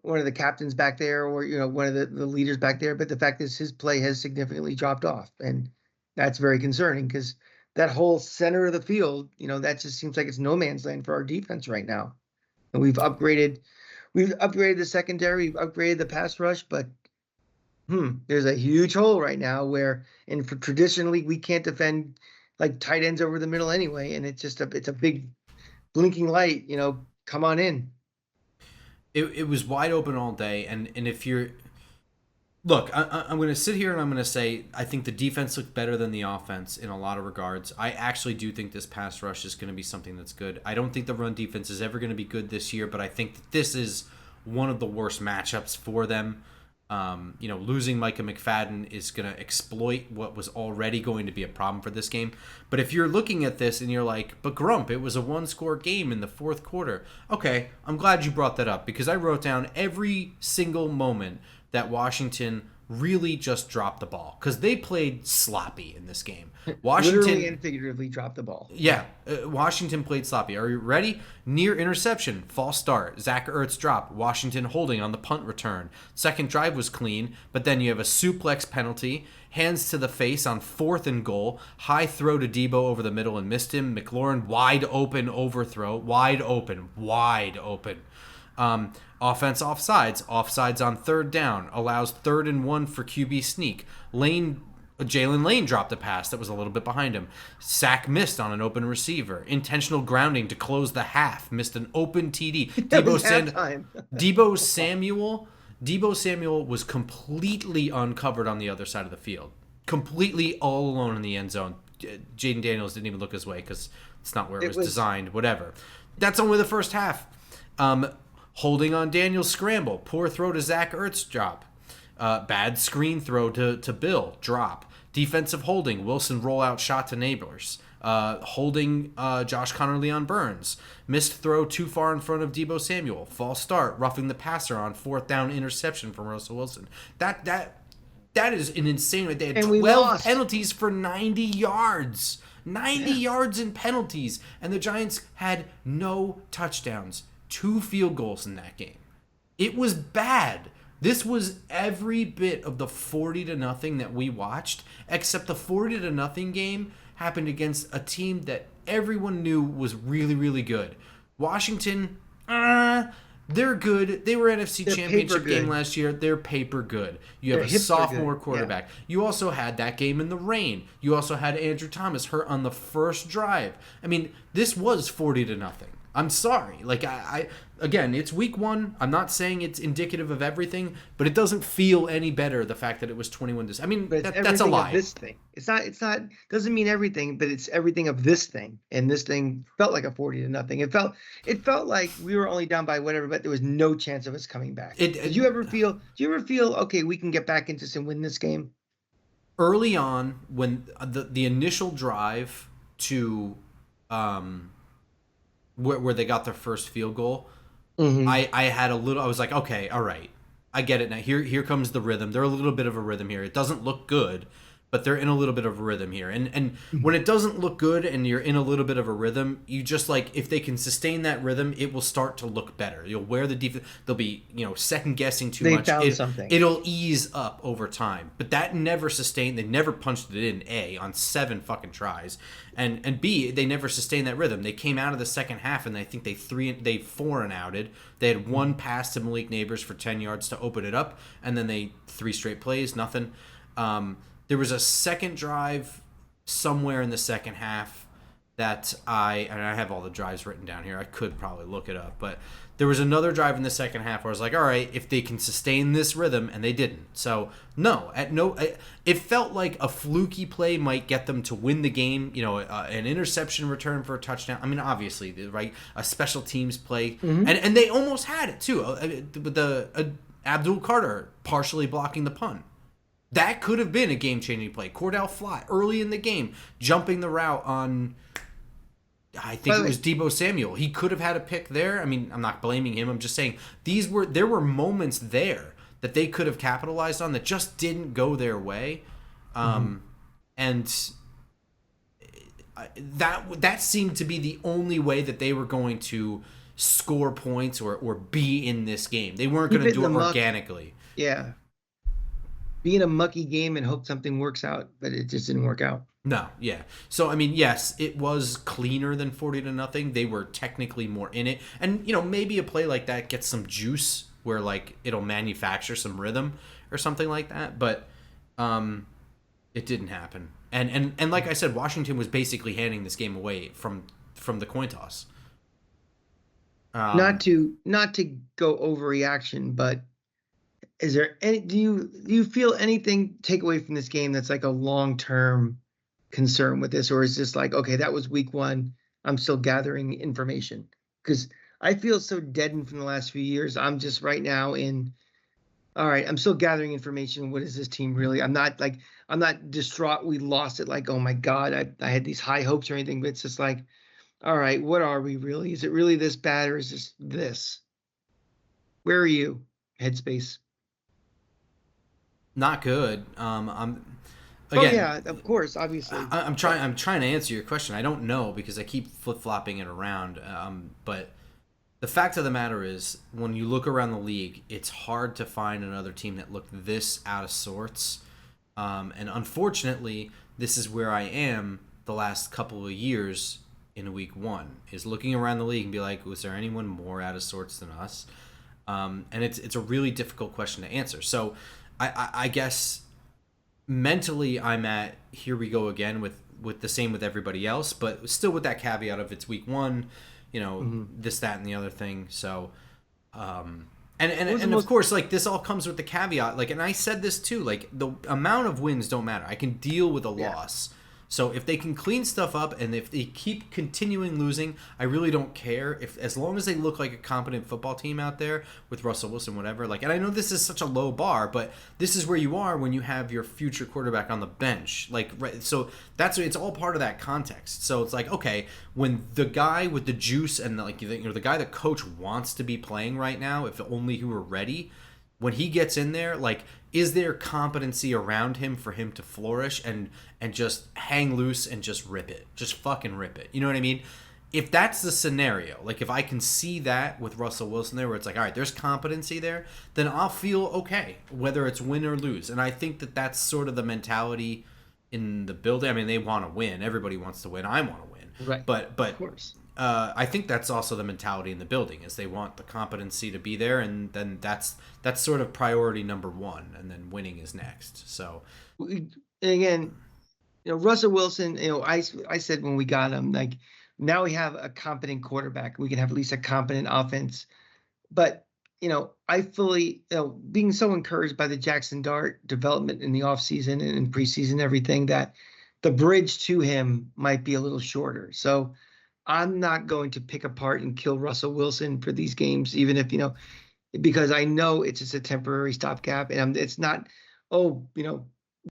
one of the captains back there, or one of the leaders back there. But the fact is, his play has significantly dropped off, and that's very concerning because that whole center of the field, that just seems like it's no man's land for our defense right now. And we've upgraded the secondary, we've upgraded the pass rush, but there's a huge hole right now where, and for traditionally, we can't defend like tight ends over the middle anyway, and it's a big blinking light. Come on in. It was wide open all day, and if you're look, I'm going to sit here and I'm going to say I think the defense looked better than the offense in a lot of regards. I actually do think this pass rush is going to be something that's good. I don't think the run defense is ever going to be good this year, but I think that this is one of the worst matchups for them. Losing Micah McFadden is going to exploit what was already going to be a problem for this game. But if you're looking at this and you're like, but Grump, it was a one-score game in the fourth quarter. Okay, I'm glad you brought that up because I wrote down every single moment that Washington really just dropped the ball because they played sloppy in this game. Washington Literally and figuratively dropped the ball. Yeah, Washington played sloppy. Are you ready? Near interception, false start. Zach Ertz drop. Washington holding on the punt return. Second drive was clean, but then you have a suplex penalty. Hands to the face on 4th and goal. High throw to Debo over the middle and missed him. McLaurin wide open overthrow. Wide open. Offense offsides. Offsides on 3rd down. Allows 3rd and 1 for QB sneak. Jalen Lane dropped a pass that was a little bit behind him. Sack missed on an open receiver. Intentional grounding to close the half. Missed an open TD. Debo Samuel was completely uncovered on the other side of the field. Completely all alone in the end zone. Jaden Daniels didn't even look his way because it's not where it was designed. Whatever. That's only the first half. Holding on Daniels scramble. Poor throw to Zach Ertz drop. Bad screen throw to Bill drop. Defensive holding. Wilson rollout shot to Neighbors. Holding Josh Connor Leon Burns. Missed throw too far in front of Debo Samuel. False start. Roughing the passer on 4th down interception from Russell Wilson. That is an insane. They had 12 penalties for 90 yards. 90 yards in penalties. And the Giants had no touchdowns. 2 field goals in that game. It was bad. This was every bit of the 40-0 that we watched, except the 40-0 game happened against a team that everyone knew was really, really good. Washington, they're good. They were NFC Championship game last year. They're paper good. You have a sophomore quarterback. Yeah. You also had that game in the rain. You also had Andrew Thomas hurt on the first drive. I mean, this was 40-0. I'm sorry. Like, again, it's week 1. I'm not saying it's indicative of everything, but it doesn't feel any better, the fact that it was 21. I mean, that's a lie. This thing. It's not, doesn't mean everything, but it's everything of this thing. And this thing felt like a 40-0. It felt like we were only down by whatever, but there was no chance of us coming back. Do you ever feel, okay, we can get back into this and win this game? Early on, when the initial drive to, where they got their first field goal, I was like, okay, all right, I get it now. Here comes the rhythm. They're a little bit of a rhythm here. It doesn't look good, but they're in a little bit of a rhythm here. And when it doesn't look good and you're in a little bit of a rhythm, you just like, if they can sustain that rhythm, it will start to look better. You'll wear the defense. They'll be, second guessing too much. Something. It'll ease up over time. But that never sustained. They never punched it in, A, on 7 fucking tries. And B, they never sustained that rhythm. They came out of the second half and I think they 4 and outed. They had 1 pass to Malik Neighbors for 10 yards to open it up, and then 3 straight plays, nothing. There was a second drive somewhere in the second half that and I have all the drives written down here. I could probably look it up, but there was another drive in the second half where I was like, all right, if they can sustain this rhythm, and they didn't. So it felt like a fluky play might get them to win the game. An interception return for a touchdown. I mean, obviously, right, a special teams play, and they almost had it too. With the Abdul Carter partially blocking the punt. That could have been a game-changing play. Cordell Flott early in the game, jumping the route on, I think it was Deebo Samuel. He could have had a pick there. I mean, I'm not blaming him. I'm just saying there were moments there that they could have capitalized on that just didn't go their way. And that seemed to be the only way that they were going to score points or be in this game. They weren't going to do it organically. Yeah. Be in a mucky game and hope something works out, but it just didn't work out. No, yeah. So I mean, yes, it was cleaner than 40-0. They were technically more in it, and maybe a play like that gets some juice where like it'll manufacture some rhythm or something like that. But it didn't happen. And like I said, Washington was basically handing this game away from the coin toss. Not to go overreaction, but is there any? Do you feel anything take away from this game that's like a long-term concern with this, or is this like, okay, that was week one, I'm still gathering information? Because I feel so deadened from the last few years. I'm just right now all right, I'm still gathering information. What is this team really? I'm not distraught we lost it, like, oh my God, I had these high hopes or anything, but it's just like, all right, what are we really? Is it really this bad, or is this? Where are you, headspace? Not good. Again, yeah, of course, obviously. I'm trying to answer your question. I don't know because I keep flip-flopping it around. But the fact of the matter is, when you look around the league, it's hard to find another team that looked this out of sorts. And unfortunately, this is where I am the last couple of years in week one, is looking around the league and be like, was there anyone more out of sorts than us? And it's a really difficult question to answer. So I guess mentally I'm at, here we go again with the same with everybody else, but still with that caveat of it's week one, this, that, and the other thing. So, and of course, like, this all comes with the caveat, like, and I said this too, like, the amount of wins don't matter. I can deal with a loss. So if they can clean stuff up and if they keep continuing losing, I really don't care. As long as they look like a competent football team out there with Russell Wilson, whatever. Like, and I know this is such a low bar, but this is where you are when you have your future quarterback on the bench. Like, right, so it's all part of that context. So it's like, okay, when the guy with the juice and the guy the coach wants to be playing right now, if only he were ready, when he gets in there, like, is there competency around him for him to flourish and just hang loose and just rip it? Just fucking rip it. You know what I mean? If that's the scenario, like, if I can see that with Russell Wilson there, where it's like, all right, there's competency there, then I'll feel okay, whether it's win or lose. And I think that that's sort of the mentality in the building. I mean, they want to win. Everybody wants to win. I want to win. Right. But of course. I think that's also the mentality in the building, is they want the competency to be there, and then that's sort of priority number one, and then winning is next. So, again, Russell Wilson, I said when we got him, like, now we have a competent quarterback. We can have at least a competent offense. But, I fully, being so encouraged by the Jackson Dart development in the offseason and in preseason, everything, that the bridge to him might be a little shorter. So I'm not going to pick apart and kill Russell Wilson for these games, even if, because I know it's just a temporary stopgap, and it's not,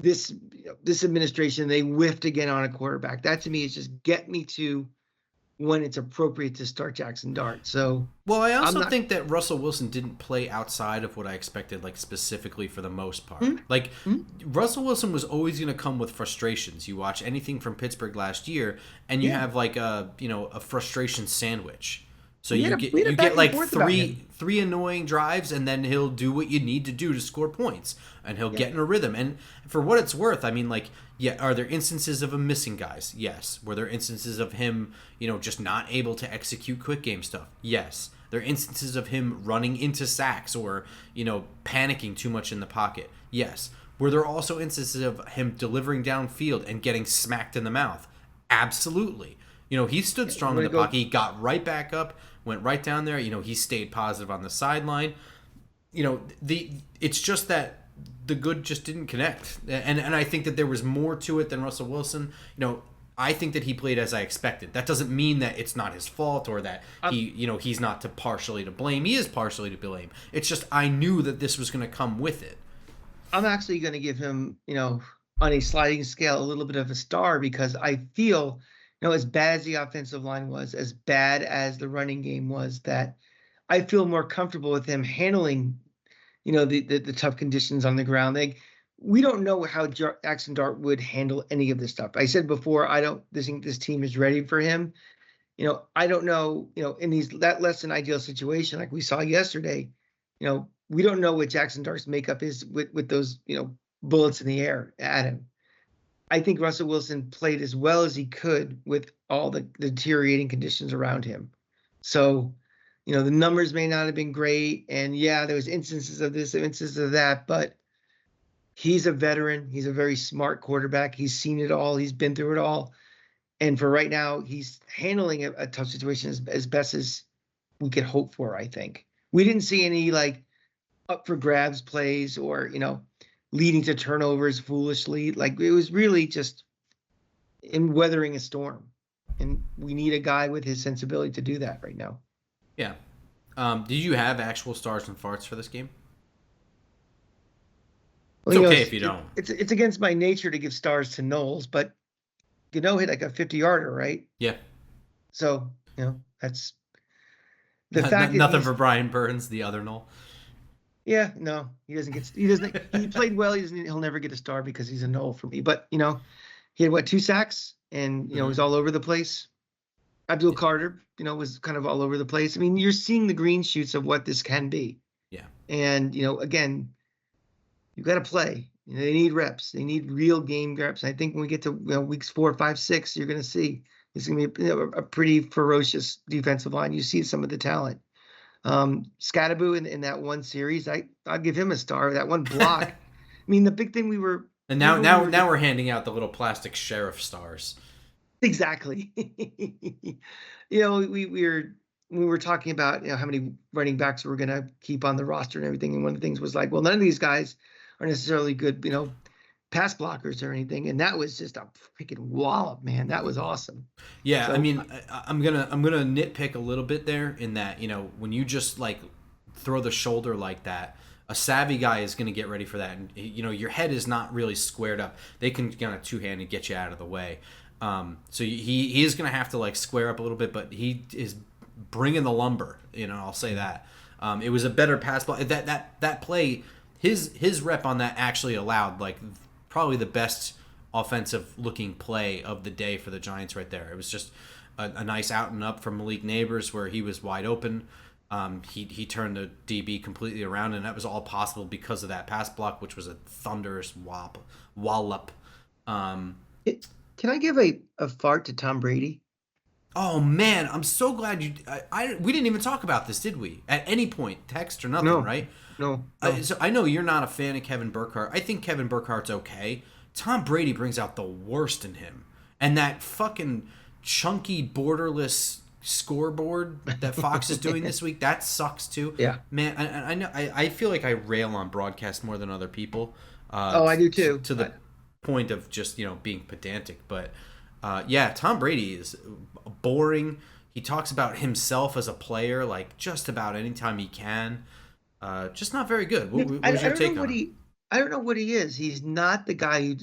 this administration, they whiffed again on a quarterback. That to me is just get me to when it's appropriate to start Jackson Dart. So, well, I also think that Russell Wilson didn't play outside of what I expected, like, specifically for the most part. Russell Wilson was always going to come with frustrations. You watch anything from Pittsburgh last year, and you have like a frustration sandwich. So you get like three annoying drives, and then he'll do what you need to do to score points, and he'll get in a rhythm. And for what it's worth, I mean, like, yeah, are there instances of him missing guys? Yes. Were there instances of him, just not able to execute quick game stuff? Yes. There are instances of him running into sacks or, panicking too much in the pocket? Yes. Were there also instances of him delivering downfield and getting smacked in the mouth? Absolutely. He stood I'm strong in gonna the go. pocket. He got right back up, went right down there. He stayed positive on the sideline. It's just that the good just didn't connect, and I think that there was more to it than Russell Wilson. I think that he played as I expected. That doesn't mean that it's not his fault or that I'm he's not partially to blame. He is partially to blame. It's just I knew that this was going to come with it. I'm actually going to give him, on a sliding scale, a little bit of a star because I feel, as bad as the offensive line was, as bad as the running game was, that I feel more comfortable with him handling, the tough conditions on the ground. Like we don't know how Jackson Dart would handle any of this stuff. I said before, I don't think this team is ready for him. I don't know, in that less than ideal situation like we saw yesterday, we don't know what Jackson Dart's makeup is with those, bullets in the air at him. I think Russell Wilson played as well as he could with all the deteriorating conditions around him. So, the numbers may not have been great. And yeah, there was instances of this, instances of that, but he's a veteran. He's a very smart quarterback. He's seen it all. He's been through it all. And for right now, he's handling a tough situation as best as we could hope for, I think. We didn't see any like up for grabs plays or, leading to turnovers foolishly. Like it was really just in weathering a storm. And we need a guy with his sensibility to do that right now. Yeah. Did you have actual stars and farts for this game? Well, It's okay if you don't. it's against my nature to give stars to Knowles, but hit like a 50-yarder, right? Yeah. So, that's the fact that Nothing for Brian Burns, the other Knoll. Yeah, no, he played well. He'll never get a star because he's a Knoll for me. But, he had 2 sacks and, was all over the place. Abdul Carter, was kind of all over the place. I mean, you're seeing the green shoots of what this can be. Yeah. And, again, you got to play. They need reps. They need real game reps. I think when we get to weeks 4, 5, 6, you're going to see it's going to be a pretty ferocious defensive line. You see some of the talent. Scatterboo in that one series, I'll give him a star. That one block. I mean, the big thing and now we're handing out the little plastic sheriff stars. Exactly. We were talking about how many running backs we're going to keep on the roster and everything, and one of the things was like, well, none of these guys are necessarily good, pass blockers or anything, and that was just a freaking wallop, man. That was awesome. Yeah, so, I mean, I'm gonna nitpick a little bit there in that when you just like throw the shoulder like that, a savvy guy is gonna get ready for that, and your head is not really squared up. They can kind of two-handed get you out of the way. So he is gonna have to like square up a little bit, but he is bringing the lumber. I'll say that. It was a better pass block. That play, his rep on that actually allowed like probably the best offensive looking play of the day for the Giants right there. It was just a nice out and up from Malik Neighbors where he was wide open. He turned the DB completely around, and that was all possible because of that pass block, which was a thunderous wallop. Can I give a fart to Tom Brady? Oh man, I'm so glad you. We didn't even talk about this, did we? At any point, text or nothing, No. right? No. So I know you're not a fan of Kevin Burkhardt. I think Kevin Burkhardt's okay. Tom Brady brings out the worst in him, and that fucking chunky, borderless scoreboard that Fox is doing this week, that sucks too. Yeah, man. I know. I feel like I rail on broadcast more than other people. I do too. To the point of just being pedantic, but yeah, Tom Brady is boring. He talks about himself as a player like just about anytime he can. Just not very good. What's your take on it? I don't know what he is. He's not the guy who,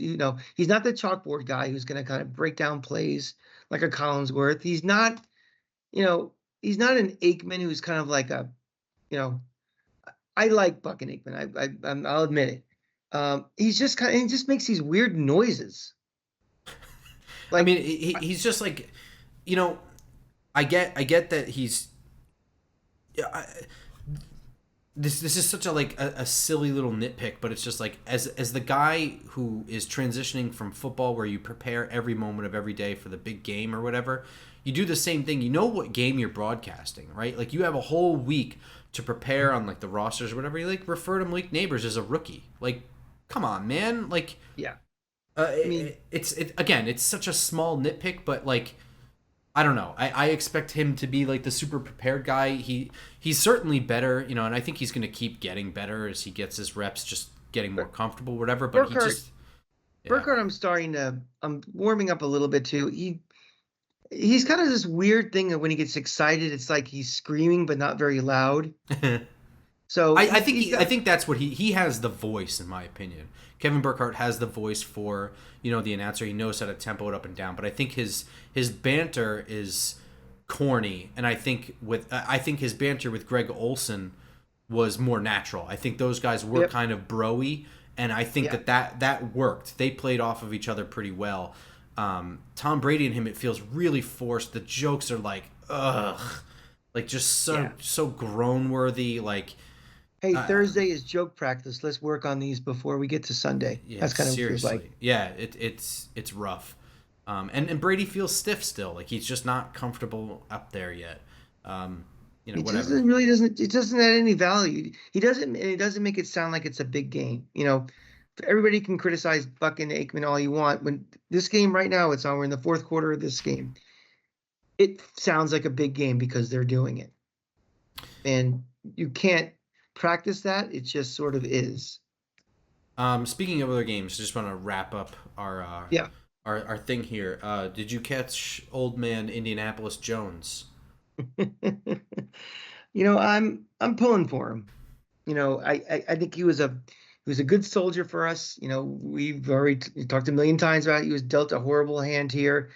he's not the chalkboard guy who's going to kind of break down plays like a Collinsworth. He's not, he's not an Aikman who's kind of like a, I like Buck and Aikman. I'll admit it. He's just he just makes these weird noises. Like, I mean, he's just like, I get that he's. This is such a silly little nitpick, but it's just like as the guy who is transitioning from football where you prepare every moment of every day for the big game or whatever, you do the same thing. You know what game you're broadcasting, right? Like you have a whole week to prepare on like the rosters or whatever. You like refer to Malik Neighbors as a rookie. Like, come on, man. Like, Yeah. I mean, again, it's such a small nitpick, but like, I don't know. I expect him to be like the super prepared guy. He's certainly better, you know, and I think he's going to keep getting better as he gets his reps, just getting more comfortable, whatever. But he Burkhardt, just, yeah. Burkhardt, I'm warming up a little bit too. He's kind of this weird thing that when he gets excited, it's like he's screaming but not very loud. So he's I got, think that's what he has the voice, in my opinion. Kevin Burkhardt has the voice for, you know, the announcer. He knows how to tempo it up and down, but I think his banter is corny, and I think his banter with Greg Olson was more natural. I think those guys were yep, kind of broy, and I think yeah. that worked. They played off of each other pretty well. Tom Brady and him, it feels really forced. The jokes are like, ugh, like just Yeah. so groan worthy. Like, Hey, uh, Thursday is joke practice. Let's work on these before we get to Sunday. yeah, That's kind of what it feels like. seriously, yeah, it's rough. And Brady feels stiff still. Like he's just not comfortable up there yet. You know, He whatever. doesn't really doesn't it doesn't add any value. He doesn't make it sound like it's a big game. Everybody can criticize Buck and Aikman all you want. When this game right now, it's on. We're in the fourth quarter of this game. It sounds like a big game because they're doing it, and you can't practice that. It just sort of is. Speaking of other games, just want to wrap up Yeah. our thing here. Did you catch Old Man Indianapolis Jones? I'm pulling for him. I think he was a good soldier for us. We've already talked a million times about it. He was dealt a horrible hand here.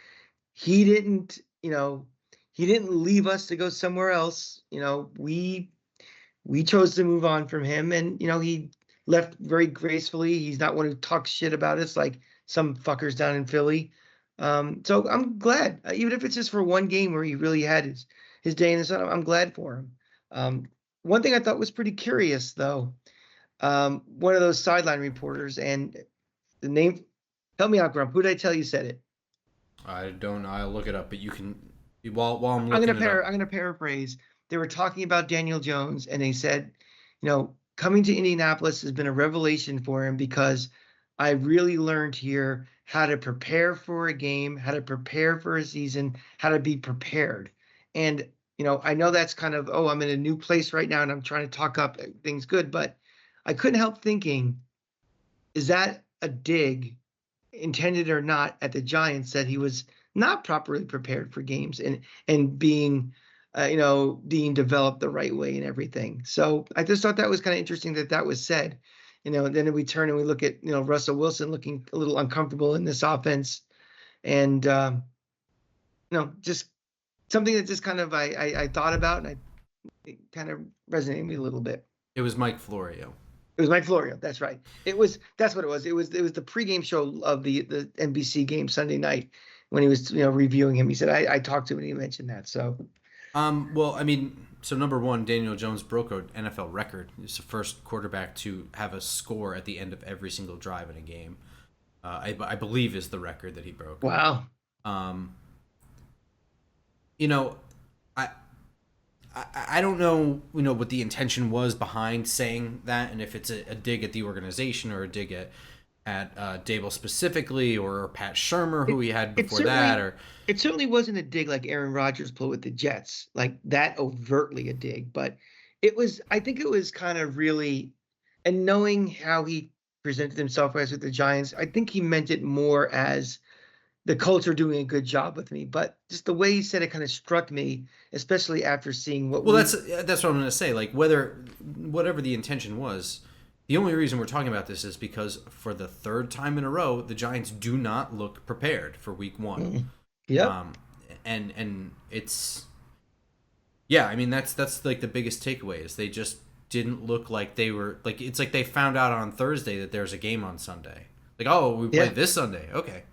He didn't, he didn't leave us to go somewhere else. We chose to move on from him, and he left very gracefully. He's not one who talks shit about us like some fuckers down in Philly. So I'm glad, even if it's just for one game where he really had his day in the sun. I'm glad for him. Um, One thing I thought was pretty curious, though, one of those sideline reporters, and the name, help me out, Grump. Who did I tell you said it? I don't know. I'll look it up, but you can while I'm I'm looking gonna it up. I'm gonna paraphrase. They were talking about Daniel Jones, and they said, coming to Indianapolis has been a revelation for him because I really learned here how to prepare for a game, how to prepare for a season, how to be prepared. And I know that's kind of, oh, I'm in a new place right now, and I'm trying to talk up things good, but I couldn't help thinking, is that a dig, intended or not, at the Giants that he was not properly prepared for games and being developed the right way and everything. So I just thought that was kind of interesting that was said. And then we turn and we look at Russell Wilson looking a little uncomfortable in this offense, and just something that just kind of I thought about, and it kind of resonated with me a little bit. It was Mike Florio. It was Mike Florio. That's right. That's what it was. It was the pregame show of the NBC game Sunday night when he was reviewing him. He said I talked to him and he mentioned that. So Well, I mean, so number one, Daniel Jones broke an NFL record. He's the first quarterback to have a score at the end of every single drive in a game. I believe is the record that he broke. wow. Um, you know, I, I don't know, what the intention was behind saying that, and if it's a dig at the organization or a dig at Dable specifically, or Pat Shermer, who It he had it before that, certainly or it certainly wasn't a dig like Aaron Rodgers pulled with the Jets, like that overtly a dig, but I think it was kind of really, and knowing how he presented himself as with the Giants, I think he meant it more as the culture doing a good job with me. But just the way he said it kind of struck me, especially after seeing what well, we that's what I'm going to say. Like whatever the intention was, the only reason we're talking about this is because for the third time in a row, the Giants do not look prepared for Week 1. Mm. Yep. Um, and it's, yeah, I mean that's like the biggest takeaway is they just didn't look like they were, like, it's like they found out on Thursday that there's a game on Sunday. Like, oh, we Yeah. played this Sunday, okay.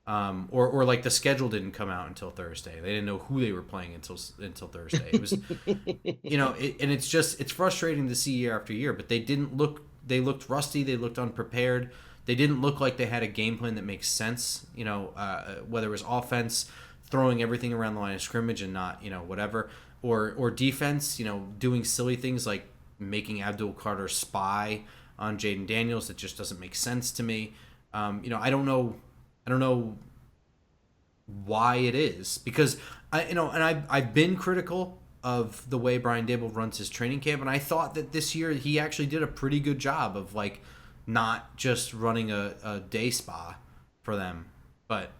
Or like the schedule didn't come out until Thursday. They didn't know who they were playing until Thursday. It was, and it's frustrating to see year after year. But they didn't look. They looked rusty. They looked unprepared. They didn't look like they had a game plan that makes sense. Whether it was offense, throwing everything around the line of scrimmage and not, whatever, or defense, doing silly things like making Abdul Carter spy on Jaden Daniels. It just doesn't make sense to me. I don't know why it is, because I've been critical of the way Brian Dable runs his training camp, and I thought that this year he actually did a pretty good job of like not just running a day spa for them, but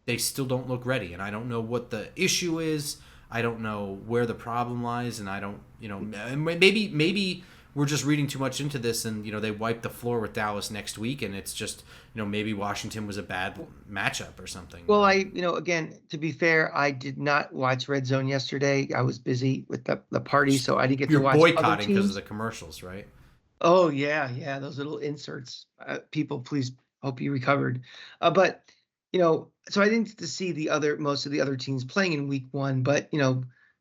they still don't look ready, and I don't know what the issue is. I don't know where the problem lies, and I don't, maybe we're just reading too much into this, and they wipe the floor with Dallas next week, and it's just, maybe Washington was a bad matchup or something. Well, again, to be fair, I did not watch Red Zone yesterday. I was busy with the party, so I didn't get to You're watch other boycotting because of teams. the commercials, right? Oh yeah, those little inserts. People, please hope you recovered. But so I didn't get to see most of the other teams playing in week 1. But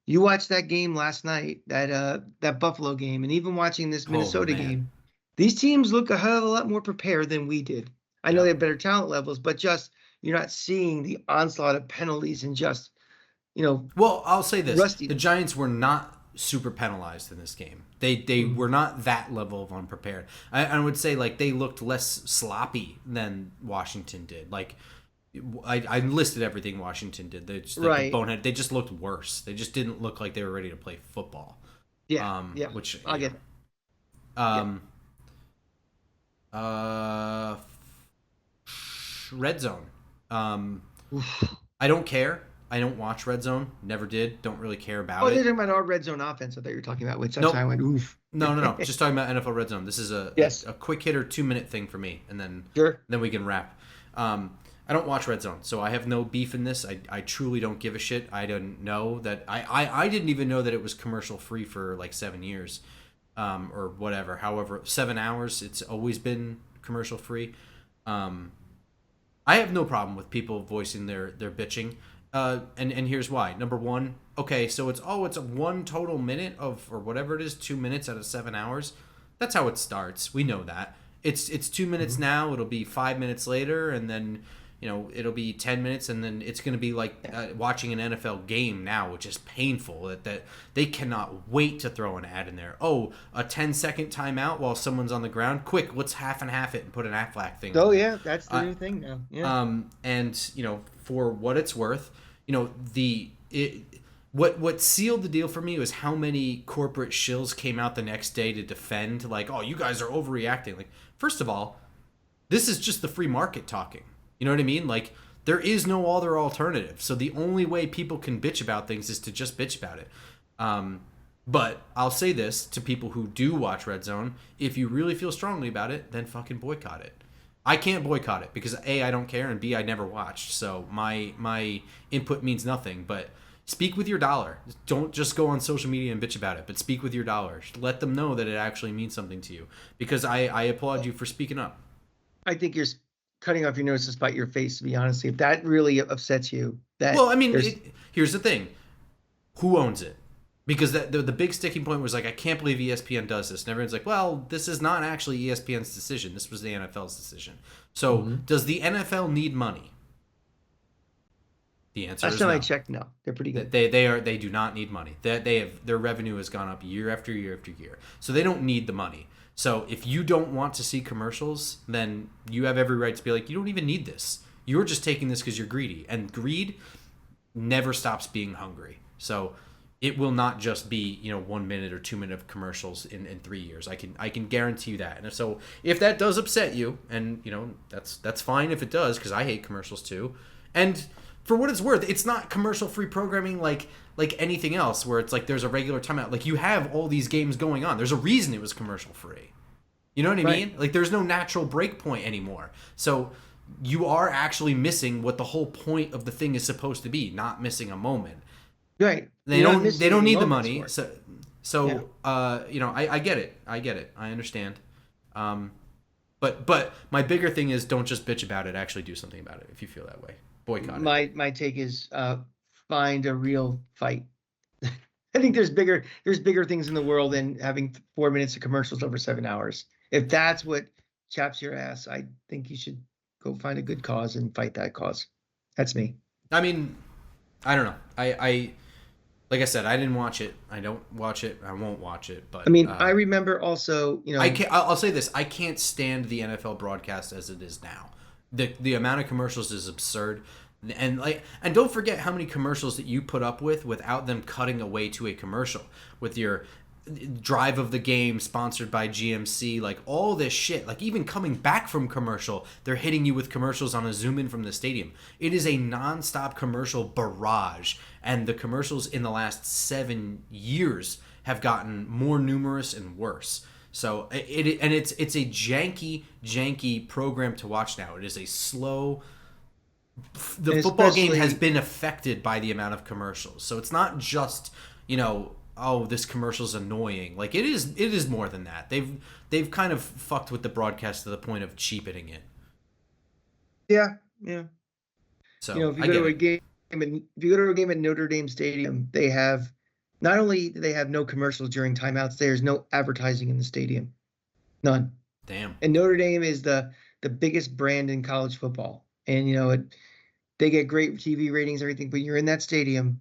you watched that game last night, that Buffalo game, and even watching this Oh Minnesota man, game. These teams look a hell of a lot more prepared than we did. I know yeah. they have better talent levels, but just you're not seeing the onslaught of penalties and just Well, I'll say this: the rustiness. Giants were not super penalized in this game. They were not that level of unprepared. I would say like they looked less sloppy than Washington did. Like I listed everything Washington did. They just like the Right. bonehead. They just looked worse. They just didn't look like they were ready to play football. Yeah. Which I get it. Yeah. um uh Red Zone. Oof. I don't care. I don't watch Red Zone. Never did. Don't really care Oh, about they're it. talking about our red zone offense. I thought you were talking about which. That's why I Nope. went oof. No. Just talking about NFL Red Zone. This is Yes. a quick hitter 2-minute thing for me, and Sure. then we can wrap. I don't watch Red Zone, so I have no beef in this. I truly don't give a shit. I didn't know that. I didn't even know that it was commercial free for like 7 years, or whatever. However, 7 hours. It's always been commercial free. I have no problem with people voicing their bitching. And here's why. Number one, okay, so it's a one total minute of, or whatever it is, 2 minutes out of 7 hours. That's how it starts. We know that. It's 2 minutes Mhm. now. It'll be 5 minutes later, and then it'll be 10 minutes, and then it's going to be like watching an NFL game now, which is painful. That they cannot wait to throw an ad in there. Oh, a 10-second timeout while someone's on the ground. Quick, let's half and half it and put an Aflac thing Oh on there. yeah, that's the new thing now. Yeah. And for what it's worth, what sealed the deal for me was how many corporate shills came out the next day to defend, like, oh, you guys are overreacting. Like, first of all, this is just the free market talking. You know what I mean? Like, there is no other alternative. So the only way people can bitch about things is to just bitch about it. But I'll say this to people who do watch Red Zone: if you really feel strongly about it, then fucking boycott it. I can't boycott it because A, I don't care, and B, I never watched. So my input means nothing. But speak with your dollar. Don't just go on social media and bitch about it, but speak with your dollar. Let them know that it actually means something to you. Because I applaud you for speaking up. I think you're cutting off your nose to spite your face. To be honest, if that really upsets you, Well, that I mean, there's here's the thing: who owns it? Because the big sticking point was like, I can't believe ESPN does this, and everyone's like, well, this is not actually ESPN's decision. This was the NFL's decision. So, Mhm. does the NFL need money? The answer Last is time I no. checked, no, they're pretty good. They do not need money. That they have their revenue has gone up year after year after year. So they don't need the money. So if you don't want to see commercials, then you have every right to be like, you don't even need this. You're just taking this because you're greedy, and greed never stops being hungry. So it will not just be 1 minute or 2 minute of commercials in 3 years. I can guarantee you that. And so if that does upset you, and that's fine if it does, because I hate commercials too. And for what it's worth, it's not commercial free programming like anything else where it's like there's a regular timeout. Like, you have all these games going on. There's a reason it was commercial free. You know what I Right, mean? Like, there's no natural break point anymore. So you are actually missing what the whole point of the thing is supposed to be, not missing a moment. right. They You're not don't they missing don't any need the moments money. for it. Yeah. I get it. I get it. I understand. Um but my bigger thing is, don't just bitch about it, actually do something about it if you feel that way. Boycott it. My take is find a real fight. I think there's bigger things in the world than having 4 minutes of commercials over 7 hours. If that's what chaps your ass, I think you should go find a good cause and fight that cause. That's me. I mean, I don't know. Like I said, I didn't watch it. I don't watch it. I won't watch it. I But mean, I remember also, I can't. I'll say this: I can't stand the NFL broadcast as it is now. The amount of commercials is absurd, and don't forget how many commercials that you put up with without them cutting away to a commercial with your drive of the game sponsored by GMC, like all this shit. Like even coming back from commercial, they're hitting you with commercials on a zoom in from the stadium. It is a nonstop commercial barrage, and the commercials in the last 7 years have gotten more numerous and worse. So it's a janky program to watch now. It is a slow. The football game has been affected by the amount of commercials. So it's not just oh, this commercial's annoying. Like it is more than that. They've kind of fucked with the broadcast to the point of cheapening it. Yeah, yeah. So If you go to a game, if you go to a game at Notre Dame Stadium, they have not only do they have no commercials during timeouts, there's no advertising in the stadium, none. Damn. And Notre Dame is the biggest brand in college football, and they get great TV ratings, everything. But you're in that stadium,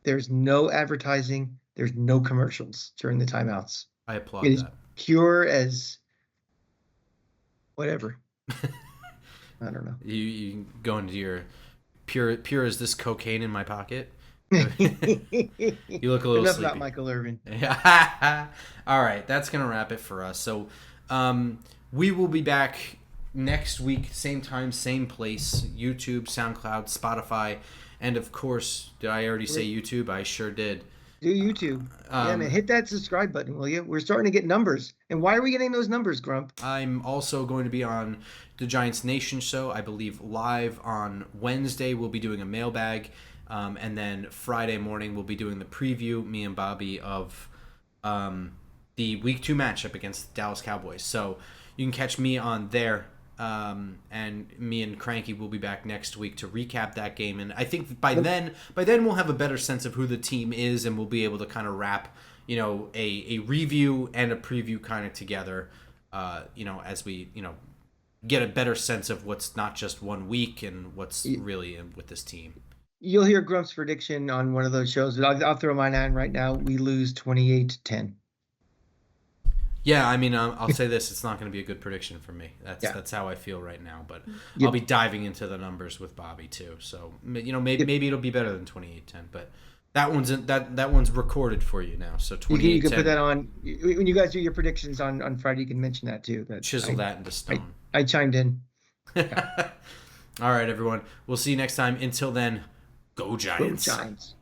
there's no advertising, there's no commercials during the timeouts. I applaud It is that. pure as whatever. I don't know. You go into your pure as this cocaine in my pocket. You look a little Enough sleepy. about Michael Irvin. All right, that's gonna wrap it for us. So we will be back next week, same time, same place. YouTube, SoundCloud, Spotify, and of course, did I already say YouTube? I sure did. Do YouTube. Yeah, man, hit that subscribe button, will you? We're starting to get numbers. And why are we getting those numbers, Grump? I'm also going to be on the Giants Nation show, I believe, live on Wednesday. We'll be doing a mailbag. And then Friday morning, we'll be doing the preview, me and Bobby, of the Week 2 matchup against the Dallas Cowboys. So you can catch me on there. And me and Cranky will be back next week to recap that game. And I think by then we'll have a better sense of who the team is, and we'll be able to kind of wrap, a review and a preview kind of together, as we, get a better sense of what's not just 1 week and what's really with this team. You'll hear Grump's prediction on one of those shows, but I'll throw mine on right now. We lose 28-10. Yeah, I mean, I'll say this: it's not going to be a good prediction for me. That's how I feel right now. But I'll be diving into the numbers with Bobby too. So maybe it'll be better than 28-10. But that one's recorded for you now. So 28-10. You can put that on when you guys do your predictions on Friday. You can mention that too. Chisel that into stone. I chimed in. All right, everyone. We'll see you next time. Until then, go Giants. Go Giants.